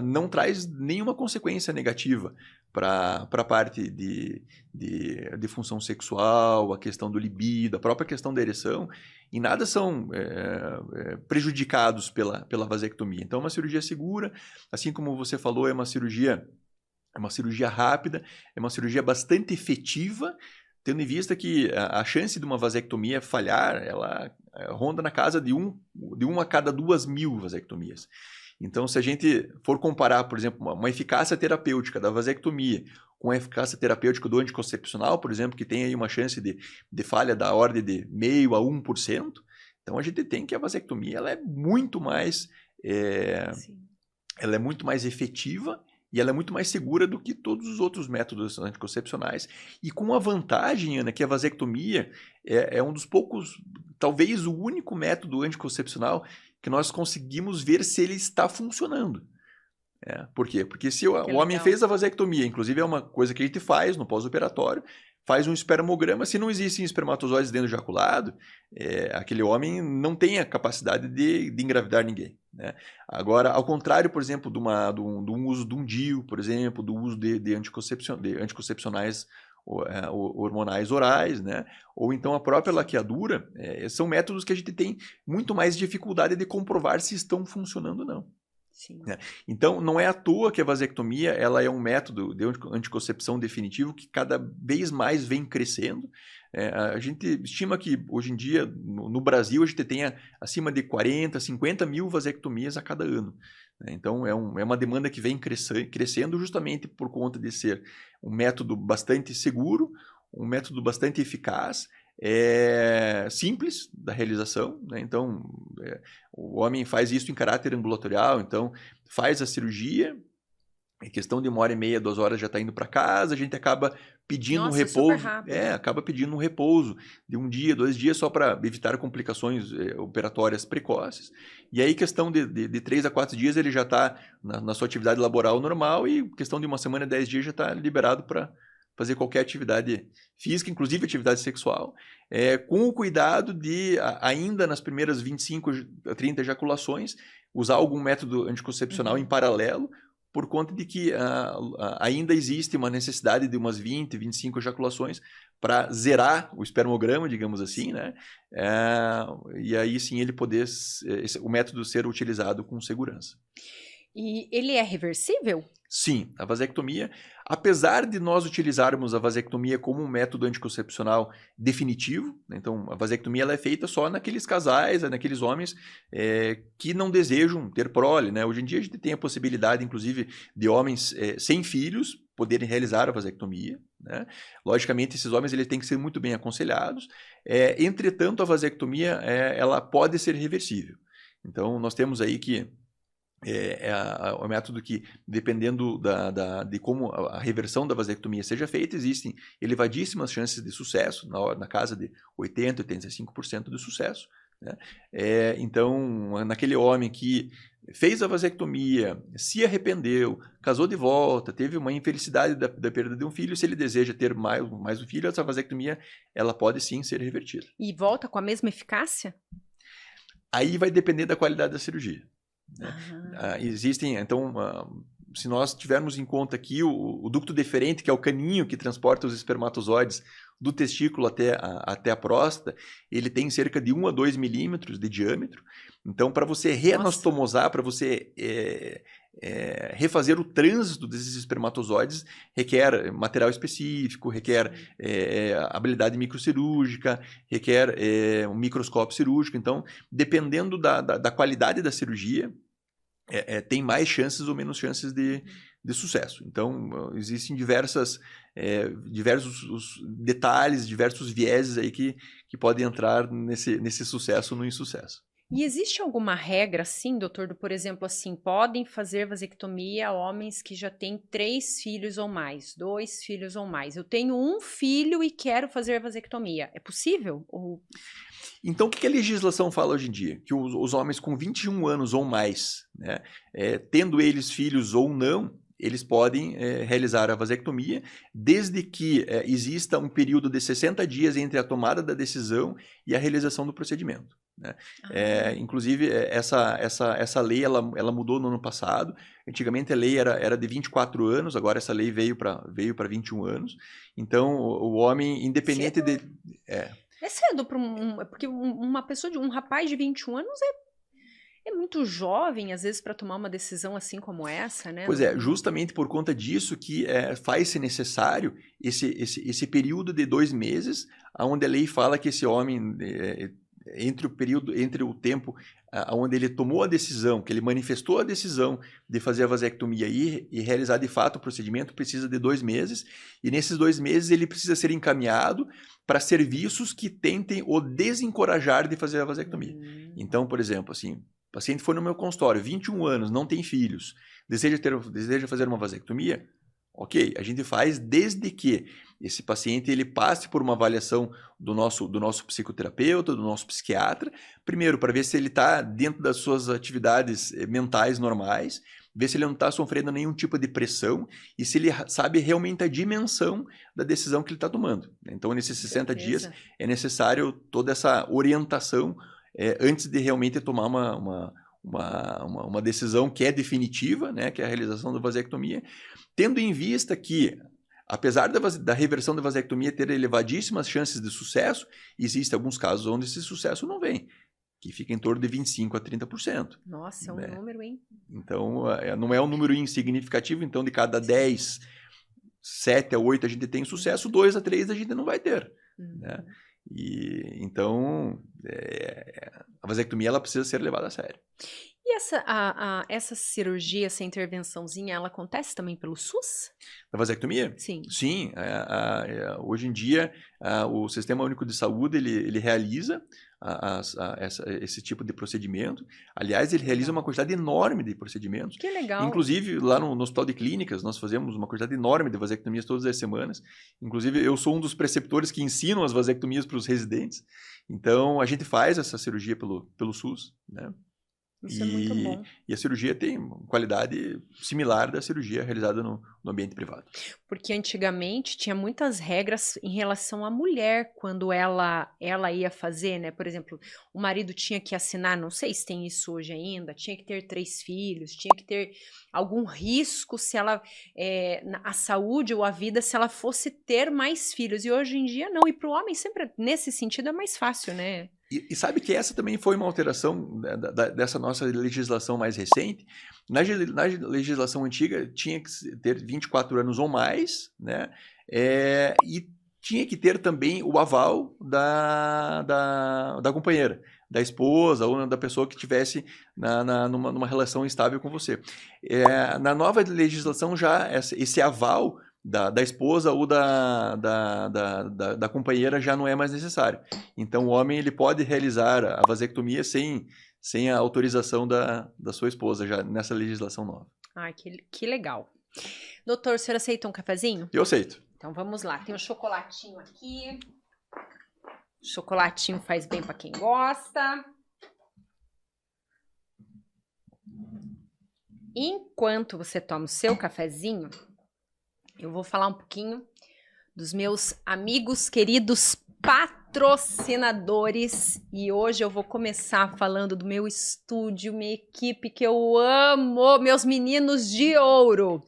não traz nenhuma consequência negativa para a parte de função sexual, a questão do libido, a própria questão da ereção, e nada são prejudicados pela vasectomia. Então, é uma cirurgia segura, assim como você falou, é uma cirurgia rápida, é uma cirurgia bastante efetiva, tendo em vista que a chance de uma vasectomia falhar, ela ronda na casa de uma a cada 2.000 vasectomias. Então, se a gente for comparar, por exemplo, uma eficácia terapêutica da vasectomia com a eficácia terapêutica do anticoncepcional, por exemplo, que tem aí uma chance de falha da ordem de 0,5% a 1%, então a gente tem que a vasectomia ela é muito mais efetiva, e ela é muito mais segura do que todos os outros métodos anticoncepcionais. E com a vantagem, Ana, que a vasectomia é um dos poucos, talvez o único método anticoncepcional que nós conseguimos ver se ele está funcionando. Por quê? Porque se o homem fez a vasectomia, inclusive é uma coisa que a gente faz no pós-operatório, faz um espermograma, se não existem espermatozoides dentro do ejaculado, aquele homem não tem a capacidade de engravidar ninguém, né? Agora, ao contrário, por exemplo, do uso de um DIU, por exemplo, do uso de anticoncepcionais hormonais orais, né? Ou então a própria laqueadura, são métodos que a gente tem muito mais dificuldade de comprovar se estão funcionando ou não. Sim. Então, não é à toa que a vasectomia ela é um método de anticoncepção definitivo que cada vez mais vem crescendo. A gente estima que, hoje em dia, no Brasil, a gente tenha acima de 40, 50 mil vasectomias a cada ano. né? Então, é uma demanda que vem crescendo justamente por conta de ser um método bastante seguro, um método bastante eficaz, simples da realização, né? Então, o homem faz isso em caráter ambulatorial, então faz a cirurgia, em questão de 1h30, 2 horas já está indo para casa, a gente acaba pedindo um Nossa, super repouso, rápido. acaba pedindo um repouso de 1 dia, 2 dias, só para evitar complicações operatórias precoces. E aí, questão de 3 a 4 dias, ele já está na sua atividade laboral normal e questão de 1 semana, 10 dias, já está liberado para fazer qualquer atividade física, inclusive atividade sexual, com o cuidado de, ainda nas primeiras 25 a 30 ejaculações, usar algum método anticoncepcional em paralelo, por conta de que ainda existe uma necessidade de umas 20, 25 ejaculações para zerar o espermograma, digamos assim, né? E aí sim ele poder, o método ser utilizado com segurança. E ele é reversível? Sim, a vasectomia, apesar de nós utilizarmos a vasectomia como um método anticoncepcional definitivo, né? Então a vasectomia ela é feita só naqueles casais, naqueles homens que não desejam ter prole, né? Hoje em dia a gente tem a possibilidade, inclusive, de homens sem filhos poderem realizar a vasectomia, né? Logicamente, esses homens eles têm que ser muito bem aconselhados. Entretanto, a vasectomia ela pode ser reversível. Então nós temos aí que o método que, dependendo de como a reversão da vasectomia seja feita, existem elevadíssimas chances de sucesso, na casa de 80%, 85% de sucesso, né? Então, naquele homem que fez a vasectomia, se arrependeu, casou de volta, teve uma infelicidade da perda de um filho, se ele deseja ter mais um filho, essa vasectomia ela pode sim ser revertida. E volta com a mesma eficácia? Aí vai depender da qualidade da cirurgia, né? Existem, então, se nós tivermos em conta aqui o ducto deferente, que é o caninho que transporta os espermatozoides do testículo até a próstata, ele tem cerca de 1 a 2 milímetros de diâmetro. Então, para você reanastomosar, para você refazer o trânsito desses espermatozoides, requer material específico, requer habilidade microcirúrgica, requer um microscópio cirúrgico. Então, dependendo da qualidade da cirurgia, tem mais chances ou menos chances de sucesso. Então, existem diversos detalhes, diversos vieses aí que podem entrar nesse sucesso ou no insucesso. E existe alguma regra, assim, doutor, por exemplo, assim, podem fazer vasectomia homens que já têm 3 filhos ou mais, 2 filhos ou mais. Eu tenho 1 filho e quero fazer vasectomia. É possível? Então, o que a legislação fala hoje em dia? Que os homens com 21 anos ou mais, né, tendo eles filhos ou não, eles podem realizar a vasectomia, desde que exista um período de 60 dias entre a tomada da decisão e a realização do procedimento, né? Inclusive, essa lei ela mudou no ano passado. Antigamente a lei era de 24 anos, agora essa lei veio para 21 anos. Então, o homem, independente de... É cedo porque uma pessoa um rapaz de 21 anos é muito jovem, às vezes, para tomar uma decisão assim como essa, né? Pois justamente por conta disso que faz-se necessário esse período de 2 meses, onde a lei fala que esse homem, entre o tempo onde ele tomou a decisão, que ele manifestou a decisão de fazer a vasectomia e realizar de fato o procedimento, precisa de 2 meses, e nesses 2 meses ele precisa ser encaminhado para serviços que tentem o desencorajar de fazer a vasectomia. Então, por exemplo, assim, o paciente foi no meu consultório, 21 anos, não tem filhos, deseja fazer uma vasectomia? Ok, a gente faz desde que esse paciente ele passe por uma avaliação do nosso psicoterapeuta, do nosso psiquiatra, primeiro para ver se ele está dentro das suas atividades mentais normais, ver se ele não está sofrendo nenhum tipo de pressão e se ele sabe realmente a dimensão da decisão que ele está tomando. Então, nesses 60 dias é necessário toda essa orientação antes de realmente tomar uma decisão que é definitiva, né, que é a realização da vasectomia, tendo em vista que, apesar da reversão da vasectomia ter elevadíssimas chances de sucesso, existem alguns casos onde esse sucesso não vem, que fica em torno de 25% a 30%. Nossa, é um número, hein? Então, não é um número insignificativo, então de cada 10, 7 a 8 a gente tem sucesso, 2 a 3 a gente não vai ter, né? E então a vasectomia ela precisa ser levada a sério. E essa cirurgia, essa intervençãozinha, ela acontece também pelo SUS? A vasectomia? Sim. Sim. Hoje em dia, o Sistema Único de Saúde, ele realiza esse tipo de procedimento. Aliás, ele realiza uma quantidade enorme de procedimentos. Que legal. Inclusive, lá no Hospital de Clínicas, nós fazemos uma quantidade enorme de vasectomias todas as semanas. Inclusive, eu sou um dos preceptores que ensinam as vasectomias para os residentes. Então, a gente faz essa cirurgia pelo SUS, né? Isso é muito bom. E a cirurgia tem qualidade similar da cirurgia realizada no ambiente privado. Porque antigamente tinha muitas regras em relação à mulher quando ela ia fazer, né? Por exemplo, o marido tinha que assinar, não sei se tem isso hoje ainda, tinha que ter 3 filhos, tinha que ter algum risco se ela, a saúde ou a vida, se ela fosse ter mais filhos. E hoje em dia não. E para o homem sempre, nesse sentido, é mais fácil, né? E sabe que essa também foi uma alteração dessa nossa legislação mais recente. Na legislação antiga, tinha que ter 24 anos ou mais, né? E tinha que ter também o aval da companheira, da esposa ou da pessoa que estivesse numa relação estável com você. Na nova legislação, já esse aval da esposa ou da companheira já não é mais necessário. Então, o homem ele pode realizar a vasectomia sem a autorização da sua esposa, já nessa legislação nova. Ah, que legal. Doutor, o senhor aceita um cafezinho? Eu aceito. Então, vamos lá. Tem um chocolatinho aqui. Chocolatinho faz bem para quem gosta. Enquanto você toma o seu cafezinho, eu vou falar um pouquinho dos meus amigos queridos patrocinadores. E hoje eu vou começar falando do meu estúdio, minha equipe que eu amo, meus meninos de ouro.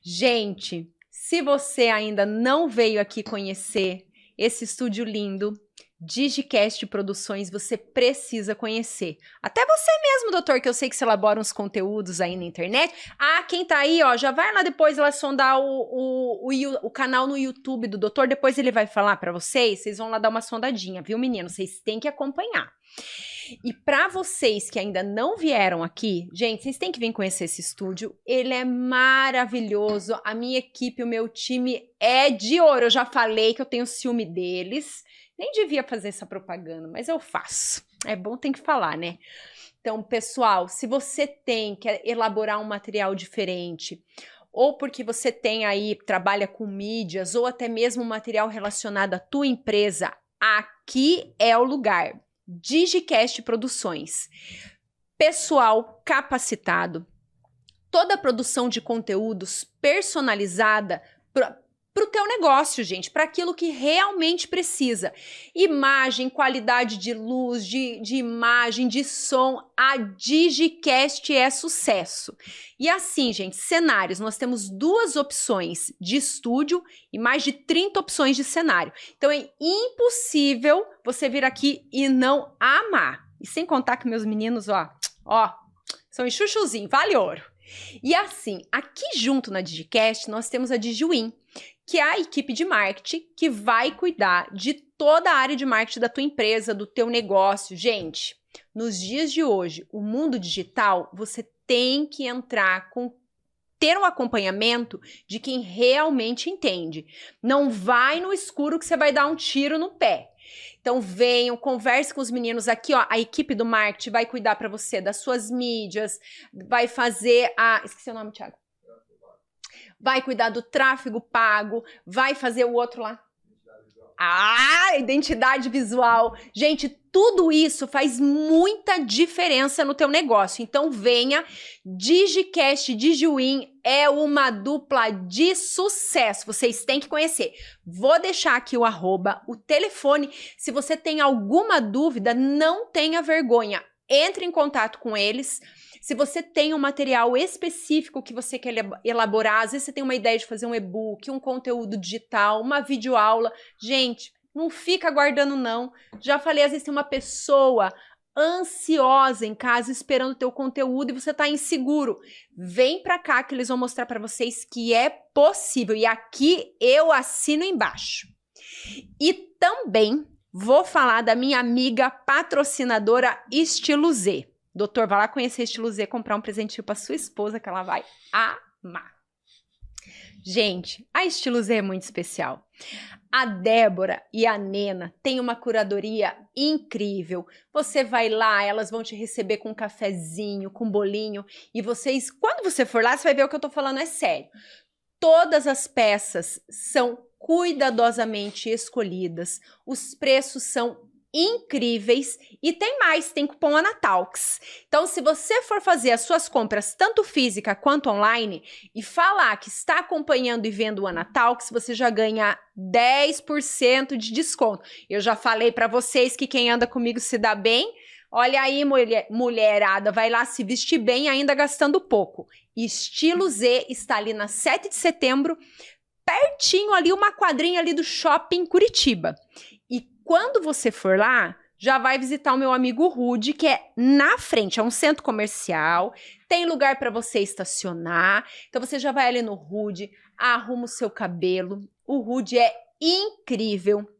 Gente, se você ainda não veio aqui conhecer esse estúdio lindo, DigiCast Produções, você precisa conhecer. Até você mesmo, doutor, que eu sei que você elabora uns conteúdos aí na internet. Ah, quem tá aí, ó, já vai lá depois lá sondar o canal no YouTube do doutor, depois ele vai falar pra vocês vão lá dar uma sondadinha, viu, menino? Vocês têm que acompanhar. E para vocês que ainda não vieram aqui, gente, vocês têm que vir conhecer esse estúdio. Ele é maravilhoso. A minha equipe, o meu time é de ouro. Eu já falei que eu tenho ciúme deles. Nem devia fazer essa propaganda, mas eu faço. É bom, tem que falar, né? Então, pessoal, se você quer elaborar um material diferente, ou porque você tem aí, trabalha com mídias, ou até mesmo material relacionado à tua empresa, aqui é o lugar. DigiCast Produções. Pessoal capacitado, toda a produção de conteúdos personalizada para o teu negócio, gente, para aquilo que realmente precisa. Imagem, qualidade de luz, de imagem, de som, a DigiCast é sucesso. E assim, gente, cenários, nós temos 2 opções de estúdio e mais de 30 opções de cenário. Então é impossível você vir aqui e não amar. E sem contar que meus meninos, ó, são chuchuzinho, vale ouro. E assim, aqui junto na DigiCast, nós temos a DigiWin, que é a equipe de marketing que vai cuidar de toda a área de marketing da tua empresa, do teu negócio. Gente, nos dias de hoje, o mundo digital, você tem que ter um acompanhamento de quem realmente entende. Não vai no escuro que você vai dar um tiro no pé. Então venham, converse com os meninos aqui, ó, a equipe do marketing vai cuidar para você das suas mídias, vai fazer esqueci o nome, Thiago. Vai cuidar do tráfego pago, vai fazer o outro lá. Identidade visual. Gente, tudo isso faz muita diferença no teu negócio. Então venha, DigiCast, DigiWin é uma dupla de sucesso. Vocês têm que conhecer. Vou deixar aqui o @, o telefone. Se você tem alguma dúvida, não tenha vergonha. Entre em contato com eles. Se você tem um material específico que você quer elaborar, às vezes você tem uma ideia de fazer um e-book, um conteúdo digital, uma videoaula. Gente, não fica aguardando não. Já falei, às vezes tem uma pessoa ansiosa em casa esperando o teu conteúdo e você tá inseguro. Vem pra cá que eles vão mostrar pra vocês que é possível. E aqui eu assino embaixo. E também vou falar da minha amiga patrocinadora Estilo Z. Doutor, vai lá conhecer a Estilo Z, comprar um presentinho para sua esposa que ela vai amar. Gente, a Estilo Z é muito especial. A Débora e a Nena têm uma curadoria incrível. Você vai lá, elas vão te receber com um cafezinho, com um bolinho. E vocês, quando você for lá, você vai ver o que eu tô falando é sério. Todas as peças são cuidadosamente escolhidas. Os preços são incríveis e tem mais, tem cupom Anatalks. Então, se você for fazer as suas compras tanto física quanto online e falar que está acompanhando e vendo o Anatalks, você já ganha 10% de desconto. Eu já falei para vocês que quem anda comigo se dá bem. Olha aí, mulherada, vai lá se vestir bem ainda gastando pouco. Estilo Z está ali na 7 de setembro, pertinho ali, uma quadrinha ali do Shopping Curitiba. E quando você for lá, já vai visitar o meu amigo Rude, que é na frente, é um centro comercial, tem lugar para você estacionar. Então você já vai ali no Rude, arruma o seu cabelo. O Rude é incrível.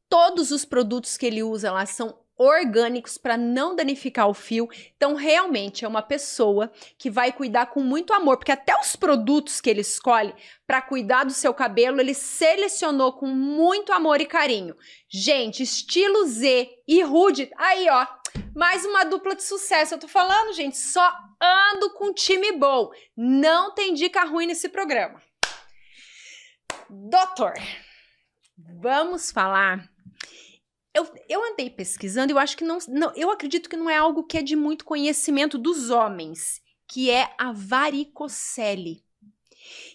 Todos os produtos que ele usa lá são orgânicos para não danificar o fio. Então, realmente é uma pessoa que vai cuidar com muito amor, porque até os produtos que ele escolhe para cuidar do seu cabelo, ele selecionou com muito amor e carinho. Gente, Estilo Z e Rude, aí ó, mais uma dupla de sucesso. Eu tô falando, gente, só ando com time bom. Não tem dica ruim nesse programa. Doutor, vamos falar. Eu andei pesquisando e eu acho que não, eu acredito que não é algo que é de muito conhecimento dos homens, que é a varicocele.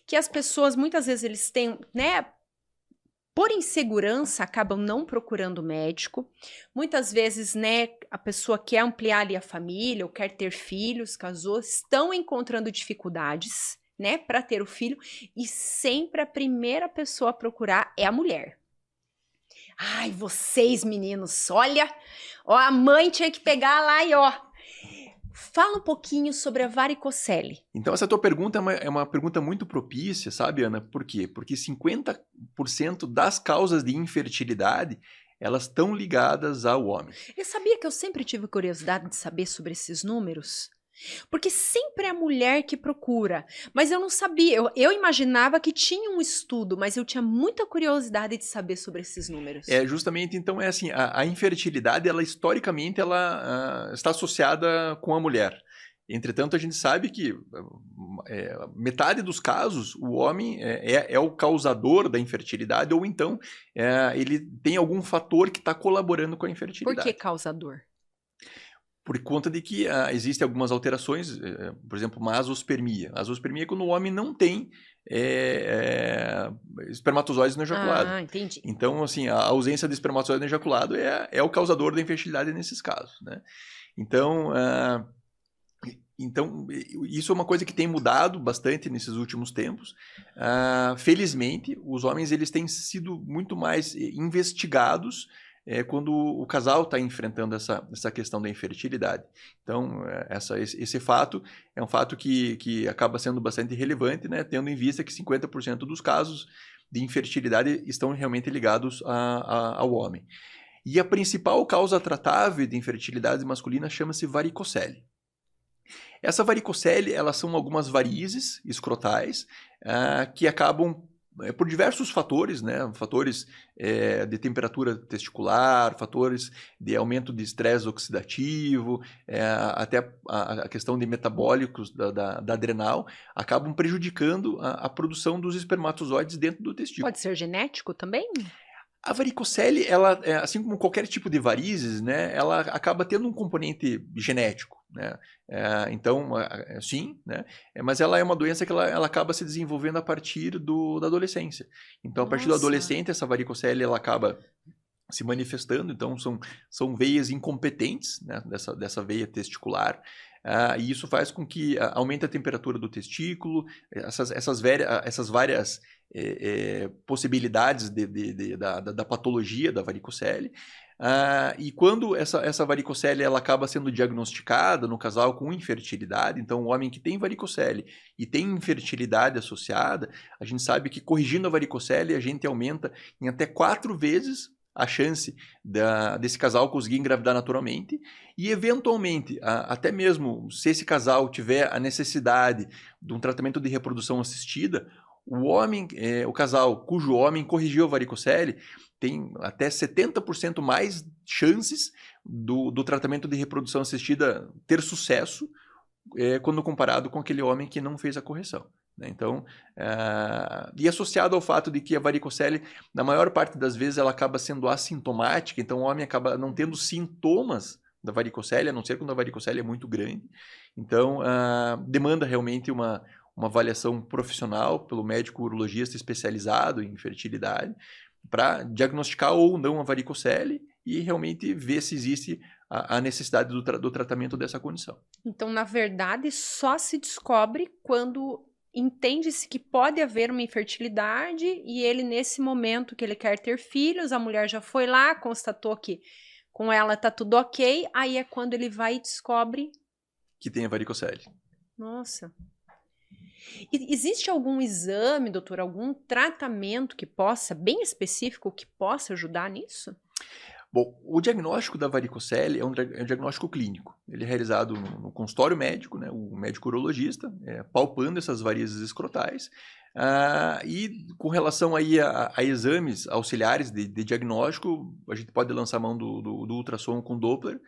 Que as pessoas, muitas vezes, eles têm, né, por insegurança, acabam não procurando médico. Muitas vezes, né, a pessoa quer ampliar ali a família ou quer ter filhos, casou, estão encontrando dificuldades, né, para ter o filho. E sempre a primeira pessoa a procurar é a mulher. Ai, vocês, meninos, olha, ó, a mãe tinha que pegar lá e ó. Fala um pouquinho sobre a varicocele. Então, essa tua pergunta é uma pergunta muito propícia, sabe, Ana? Por quê? Porque 50% das causas de infertilidade, elas estão ligadas ao homem. Eu sabia que eu sempre tive curiosidade de saber sobre esses números. Porque sempre é a mulher que procura, mas eu não sabia, eu imaginava que tinha um estudo, mas eu tinha muita curiosidade de saber sobre esses números. Justamente, então, é assim, a infertilidade, ela historicamente, ela está associada com a mulher. Entretanto, a gente sabe que metade dos casos, o homem é o causador da infertilidade, ou então ele tem algum fator que está colaborando com a infertilidade. Por que causador? Por conta de que existem algumas alterações, por exemplo, uma azospermia. A azospermia é quando o homem não tem espermatozoides no ejaculado. Ah, entendi. Então, assim, a ausência de espermatozoide no ejaculado é o causador da infertilidade nesses casos, né? Então, isso é uma coisa que tem mudado bastante nesses últimos tempos. Felizmente, os homens eles têm sido muito mais investigados quando o casal está enfrentando essa questão da infertilidade. Então, esse fato é um fato que acaba sendo bastante relevante, né, tendo em vista que 50% dos casos de infertilidade estão realmente ligados ao homem. E a principal causa tratável de infertilidade masculina chama-se varicocele. Essa varicocele, elas são algumas varizes escrotais que acabam por diversos fatores, né? Fatores de temperatura testicular, fatores de aumento de estresse oxidativo, até a questão de metabólicos da adrenal, acabam prejudicando a produção dos espermatozoides dentro do testículo. Pode ser genético também? A varicocele, ela, assim como qualquer tipo de varizes, né, ela acaba tendo um componente genético, né? Então, sim, né? Mas ela é uma doença que ela acaba se desenvolvendo a partir da adolescência. Então, a partir do adolescente, essa varicocele ela acaba se manifestando. Então, são veias incompetentes, né, dessa veia testicular. E isso faz com que aumente a temperatura do testículo, essas várias possibilidades da patologia da varicocele. E quando essa varicocele ela acaba sendo diagnosticada no casal com infertilidade, então o homem que tem varicocele e tem infertilidade associada, a gente sabe que corrigindo a varicocele a gente aumenta em até 4 vezes a chance desse casal conseguir engravidar naturalmente e, eventualmente, até mesmo se esse casal tiver a necessidade de um tratamento de reprodução assistida, o casal cujo homem corrigiu a varicocele tem até 70% mais chances do tratamento de reprodução assistida ter sucesso quando comparado com aquele homem que não fez a correção. Então, e associado ao fato de que a varicocele, na maior parte das vezes, ela acaba sendo assintomática, então o homem acaba não tendo sintomas da varicocele, a não ser quando a varicocele é muito grande. Então, demanda realmente uma avaliação profissional pelo médico urologista especializado em fertilidade para diagnosticar ou não a varicocele e realmente ver se existe a necessidade do tratamento dessa condição. Então, na verdade, só se descobre quando entende-se que pode haver uma infertilidade e ele, nesse momento que ele quer ter filhos, a mulher já foi lá, constatou que com ela tá tudo ok, aí é quando ele vai e descobre que tem a varicocele. Nossa. E existe algum exame, doutor, algum tratamento que possa, bem específico, que possa ajudar nisso? Bom, o diagnóstico da varicocele é um diagnóstico clínico. Ele é realizado no consultório médico, né, o médico urologista, palpando essas varizes escrotais. E com relação aí a exames auxiliares de diagnóstico, a gente pode lançar a mão do ultrassom com Doppler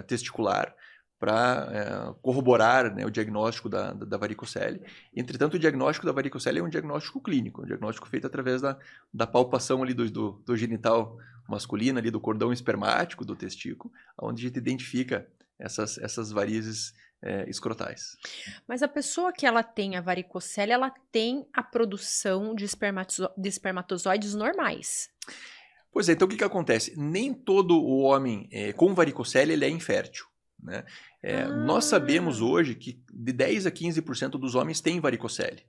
testicular para corroborar, né, o diagnóstico da varicocele. Entretanto, o diagnóstico da varicocele é um diagnóstico clínico, um diagnóstico feito através da palpação ali do genital masculino, ali do cordão espermático do testículo, onde a gente identifica essas varizes escrotais. Mas a pessoa que ela tem a varicocele, ela tem a produção de espermatozoides normais. Pois é, então o que acontece? Nem todo o homem com varicocele ele é infértil. Né? Nós sabemos hoje que de 10 a 15% dos homens têm varicocele.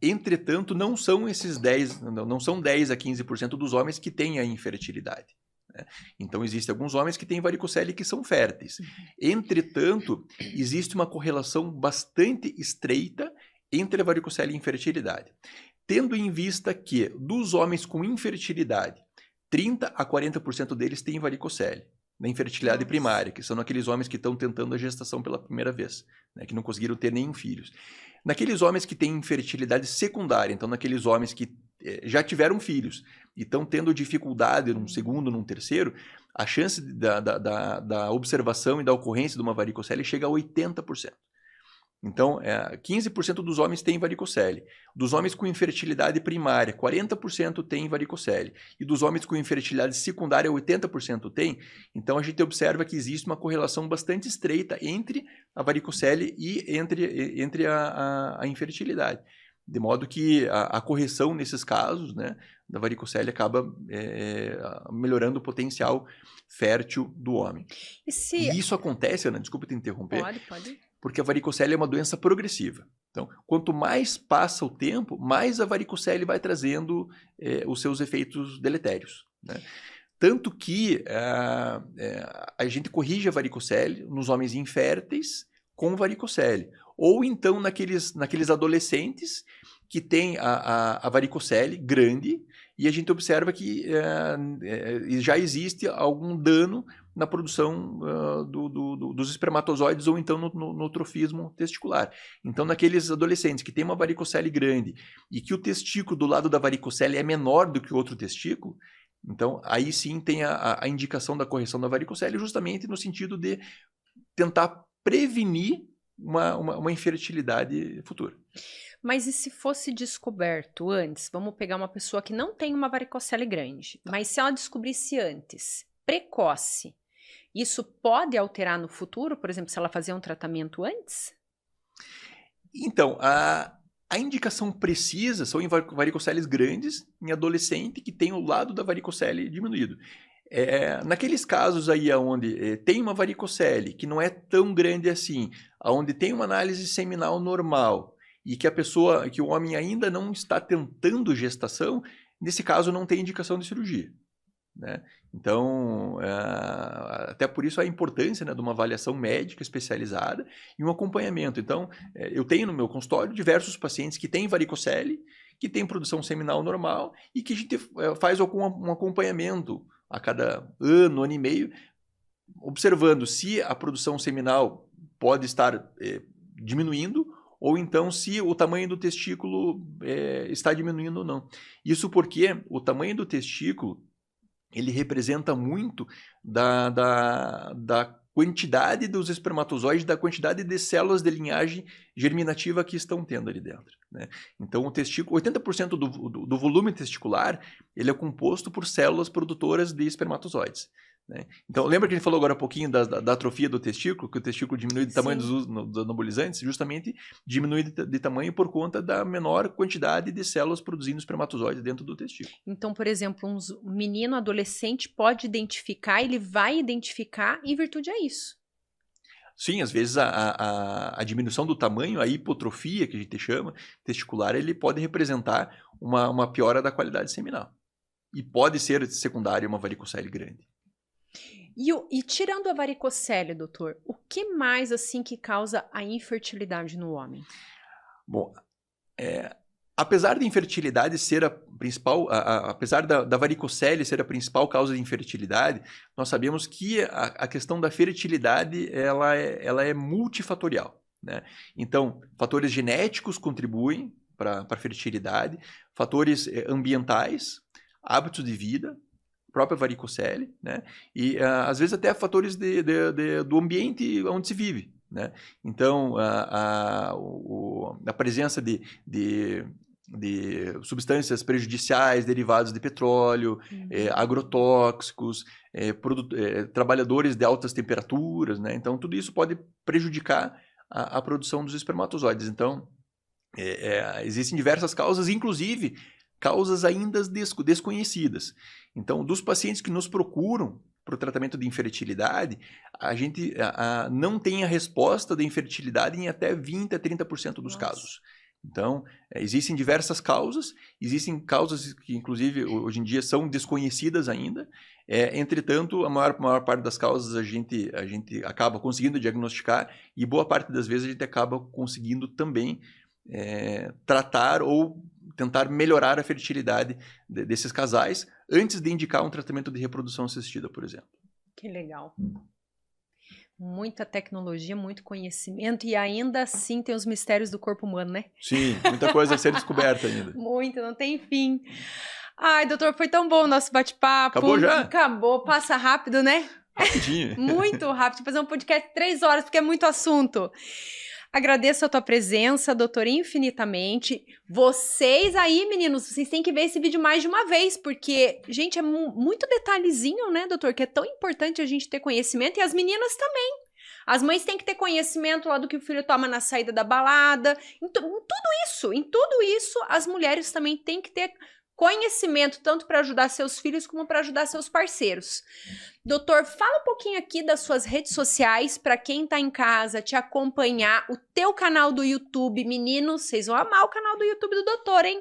Entretanto, não são 10 a 15% dos homens que têm a infertilidade. Né? Então, existem alguns homens que têm varicocele que são férteis. Entretanto, existe uma correlação bastante estreita entre a varicocele e a infertilidade. Tendo em vista que, dos homens com infertilidade, 30 a 40% deles têm varicocele. Na infertilidade primária, que são aqueles homens que estão tentando a gestação pela primeira vez, né, que não conseguiram ter nenhum filhos. Naqueles homens que têm infertilidade secundária, então naqueles homens que já tiveram filhos e estão tendo dificuldade num segundo, num terceiro, a chance da observação e da ocorrência de uma varicocele chega a 80%. Então, 15% dos homens têm varicocele. Dos homens com infertilidade primária, 40% têm varicocele. E dos homens com infertilidade secundária, 80% têm. Então, a gente observa que existe uma correlação bastante estreita entre a varicocele e entre a infertilidade. De modo que a correção nesses casos, né, da varicocele acaba melhorando o potencial fértil do homem. E isso acontece, Ana, desculpa te interromper. Pode. Porque a varicocele é uma doença progressiva. Então, quanto mais passa o tempo, mais a varicocele vai trazendo os seus efeitos deletérios. Né? Tanto que a gente corrige a varicocele nos homens inférteis com varicocele. Ou então naqueles adolescentes que têm a varicocele grande e a gente observa que já existe algum dano na produção dos espermatozoides ou então no trofismo testicular. Então, naqueles adolescentes que têm uma varicocele grande e que o testículo do lado da varicocele é menor do que o outro testículo, então aí sim tem a indicação da correção da varicocele justamente no sentido de tentar prevenir uma infertilidade futura. Mas e se fosse descoberto antes? Vamos pegar uma pessoa que não tem uma varicocele grande, mas se ela descobrisse antes, precoce, isso pode alterar no futuro? Por exemplo, se ela fazer um tratamento antes? Então, a indicação precisa são em varicoceles grandes, em adolescente que tem o lado da varicocele diminuído. Naqueles casos aí onde tem uma varicocele que não é tão grande assim, onde tem uma análise seminal normal e que o homem ainda não está tentando gestação, nesse caso não tem indicação de cirurgia. Né? Então, até por isso a importância, né, de uma avaliação médica especializada e um acompanhamento. Então, eu tenho no meu consultório diversos pacientes que têm varicocele, que tem produção seminal normal e que a gente faz um acompanhamento a cada ano e meio, observando se a produção seminal pode estar diminuindo ou então se o tamanho do testículo está diminuindo ou não. Isso porque o tamanho do testículo ele representa muito da quantidade dos espermatozoides, da quantidade de células de linhagem germinativa que estão tendo ali dentro, né? Então, o testículo, 80% do volume testicular, ele é composto por células produtoras de espermatozoides, né? Então, lembra que a gente falou agora um pouquinho da atrofia do testículo, que o testículo diminui de tamanho dos anabolizantes? Justamente diminui de tamanho por conta da menor quantidade de células produzindo espermatozoides dentro do testículo. Então, por exemplo, um menino adolescente pode identificar, ele vai identificar em virtude a isso. Sim, às vezes a diminuição do tamanho, a hipotrofia, que a gente chama, testicular, ele pode representar uma piora da qualidade seminal. E pode ser secundária uma varicocele grande. E tirando a varicocele, doutor, o que mais assim que causa a infertilidade no homem? Bom, apesar da infertilidade ser a principal, apesar da varicocele ser a principal causa de infertilidade, nós sabemos que a questão da fertilidade ela é multifatorial, né? Então, fatores genéticos contribuem para a fertilidade, fatores ambientais, hábitos de vida, própria varicocele, né? E às vezes até fatores do ambiente onde se vive, né? Então, a presença de substâncias prejudiciais derivadas de petróleo, agrotóxicos, trabalhadores de altas temperaturas, né? Então, tudo isso pode prejudicar a produção dos espermatozoides. Então, existem diversas causas, inclusive causas ainda desconhecidas. Então, dos pacientes que nos procuram para o tratamento de infertilidade, a gente não tem a resposta da infertilidade em até 20% a 30% dos casos. Então, existem diversas causas, existem causas que, inclusive, hoje em dia são desconhecidas ainda. Entretanto, a maior parte das causas a gente acaba conseguindo diagnosticar e boa parte das vezes a gente acaba conseguindo também tratar ou tentar melhorar a fertilidade desses casais antes de indicar um tratamento de reprodução assistida, por exemplo. Que legal. Muita tecnologia, muito conhecimento e ainda assim tem os mistérios do corpo humano, né? Sim, muita coisa a ser descoberta ainda. Muito, não tem fim. Ai, doutor, foi tão bom o nosso bate-papo. Acabou já? Acabou, passa rápido, né? Rapidinho. Muito rápido, fazer um podcast de 3 horas, porque é muito assunto. Agradeço a tua presença, doutor, infinitamente. Vocês aí, meninos, vocês têm que ver esse vídeo mais de uma vez, porque, gente, é muito detalhezinho, né, doutor, que é tão importante a gente ter conhecimento, e as meninas também. As mães têm que ter conhecimento lá do que o filho toma na saída da balada, em tudo isso, as mulheres também têm que ter conhecimento, tanto para ajudar seus filhos como para ajudar seus parceiros. Doutor, fala um pouquinho aqui das suas redes sociais para quem está em casa te acompanhar, o teu canal do YouTube. Meninos, vocês vão amar o canal do YouTube do doutor, hein?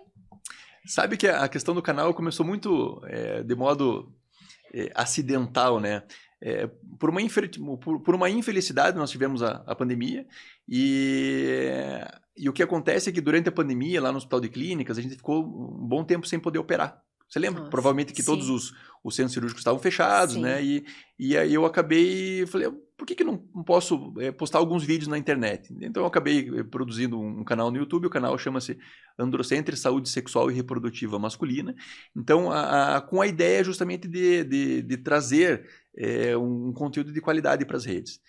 Sabe que a questão do canal começou muito de modo acidental, né? Por uma infelicidade nós tivemos a pandemia e o que acontece é que durante a pandemia, lá no Hospital de Clínicas, a gente ficou um bom tempo sem poder operar. Você lembra? Nossa, provavelmente que todos os centros cirúrgicos estavam fechados, né? E aí eu falei, por que não posso postar alguns vídeos na internet? Então eu acabei produzindo um canal no YouTube, o canal chama-se Androcentro Saúde Sexual e Reprodutiva Masculina. Então, com a ideia justamente de trazer um conteúdo de qualidade para as redes.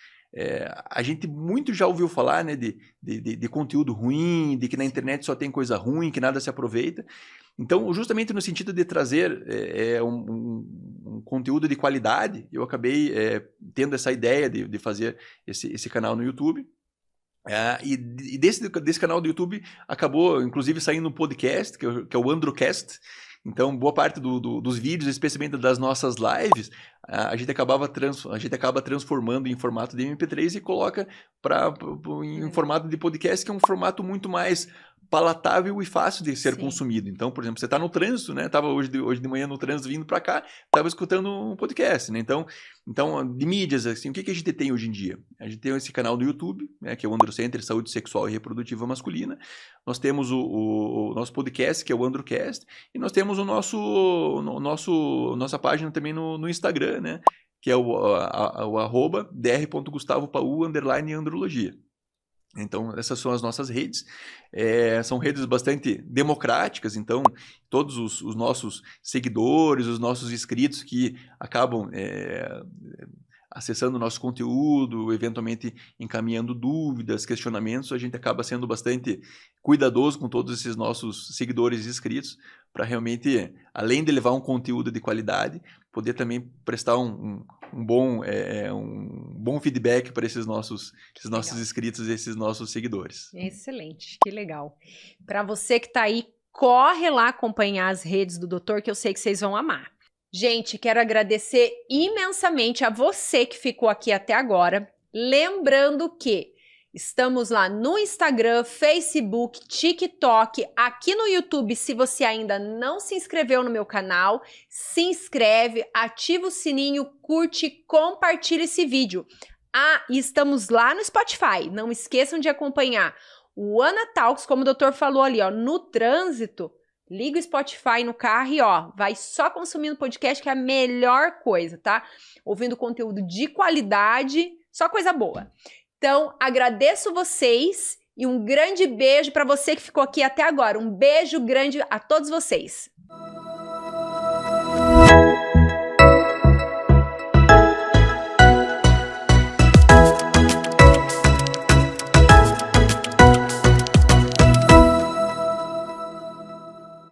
A gente muito já ouviu falar, né, de conteúdo ruim, de que na internet só tem coisa ruim, que nada se aproveita. Então, justamente no sentido de trazer um conteúdo de qualidade, eu acabei tendo essa ideia de fazer esse canal no YouTube. E desse canal do YouTube acabou, inclusive, saindo um podcast, que é o Androcast. Então, boa parte dos vídeos, especialmente das nossas lives, a gente acaba transformando em formato de MP3 e coloca em formato de podcast, que é um formato muito mais palatável e fácil de ser Sim. consumido. Então, por exemplo, você está no trânsito, né? Estava hoje de manhã no trânsito vindo para cá, estava escutando um podcast, né? Então, de mídias, assim, o que a gente tem hoje em dia? A gente tem esse canal do YouTube, né, que é o Androcenter Saúde Sexual e Reprodutiva Masculina. Nós temos o nosso podcast, que é o Androcast, e nós temos nossa página também no Instagram, né? Que é o arroba dr.gustavopaú_andrologia. Então, essas são as nossas redes. São redes bastante democráticas, então todos os nossos seguidores, os nossos inscritos que acabam acessando o nosso conteúdo, eventualmente encaminhando dúvidas, questionamentos, a gente acaba sendo bastante cuidadoso com todos esses nossos seguidores e inscritos, para realmente, além de levar um conteúdo de qualidade, poder também prestar um bom feedback para esses nossos inscritos e esses nossos seguidores. Excelente, que legal. Para você que está aí, corre lá acompanhar as redes do doutor, que eu sei que vocês vão amar. Gente, quero agradecer imensamente a você que ficou aqui até agora. Lembrando que estamos lá no Instagram, Facebook, TikTok, aqui no YouTube. Se você ainda não se inscreveu no meu canal, se inscreve, ativa o sininho, curte, compartilha esse vídeo. E estamos lá no Spotify. Não esqueçam de acompanhar o Ana Talks, como o doutor falou ali, ó, no trânsito. Liga o Spotify no carro e, ó, vai só consumindo podcast, que é a melhor coisa, tá? Ouvindo conteúdo de qualidade, só coisa boa. Então, agradeço vocês e um grande beijo para você que ficou aqui até agora. Um beijo grande a todos vocês.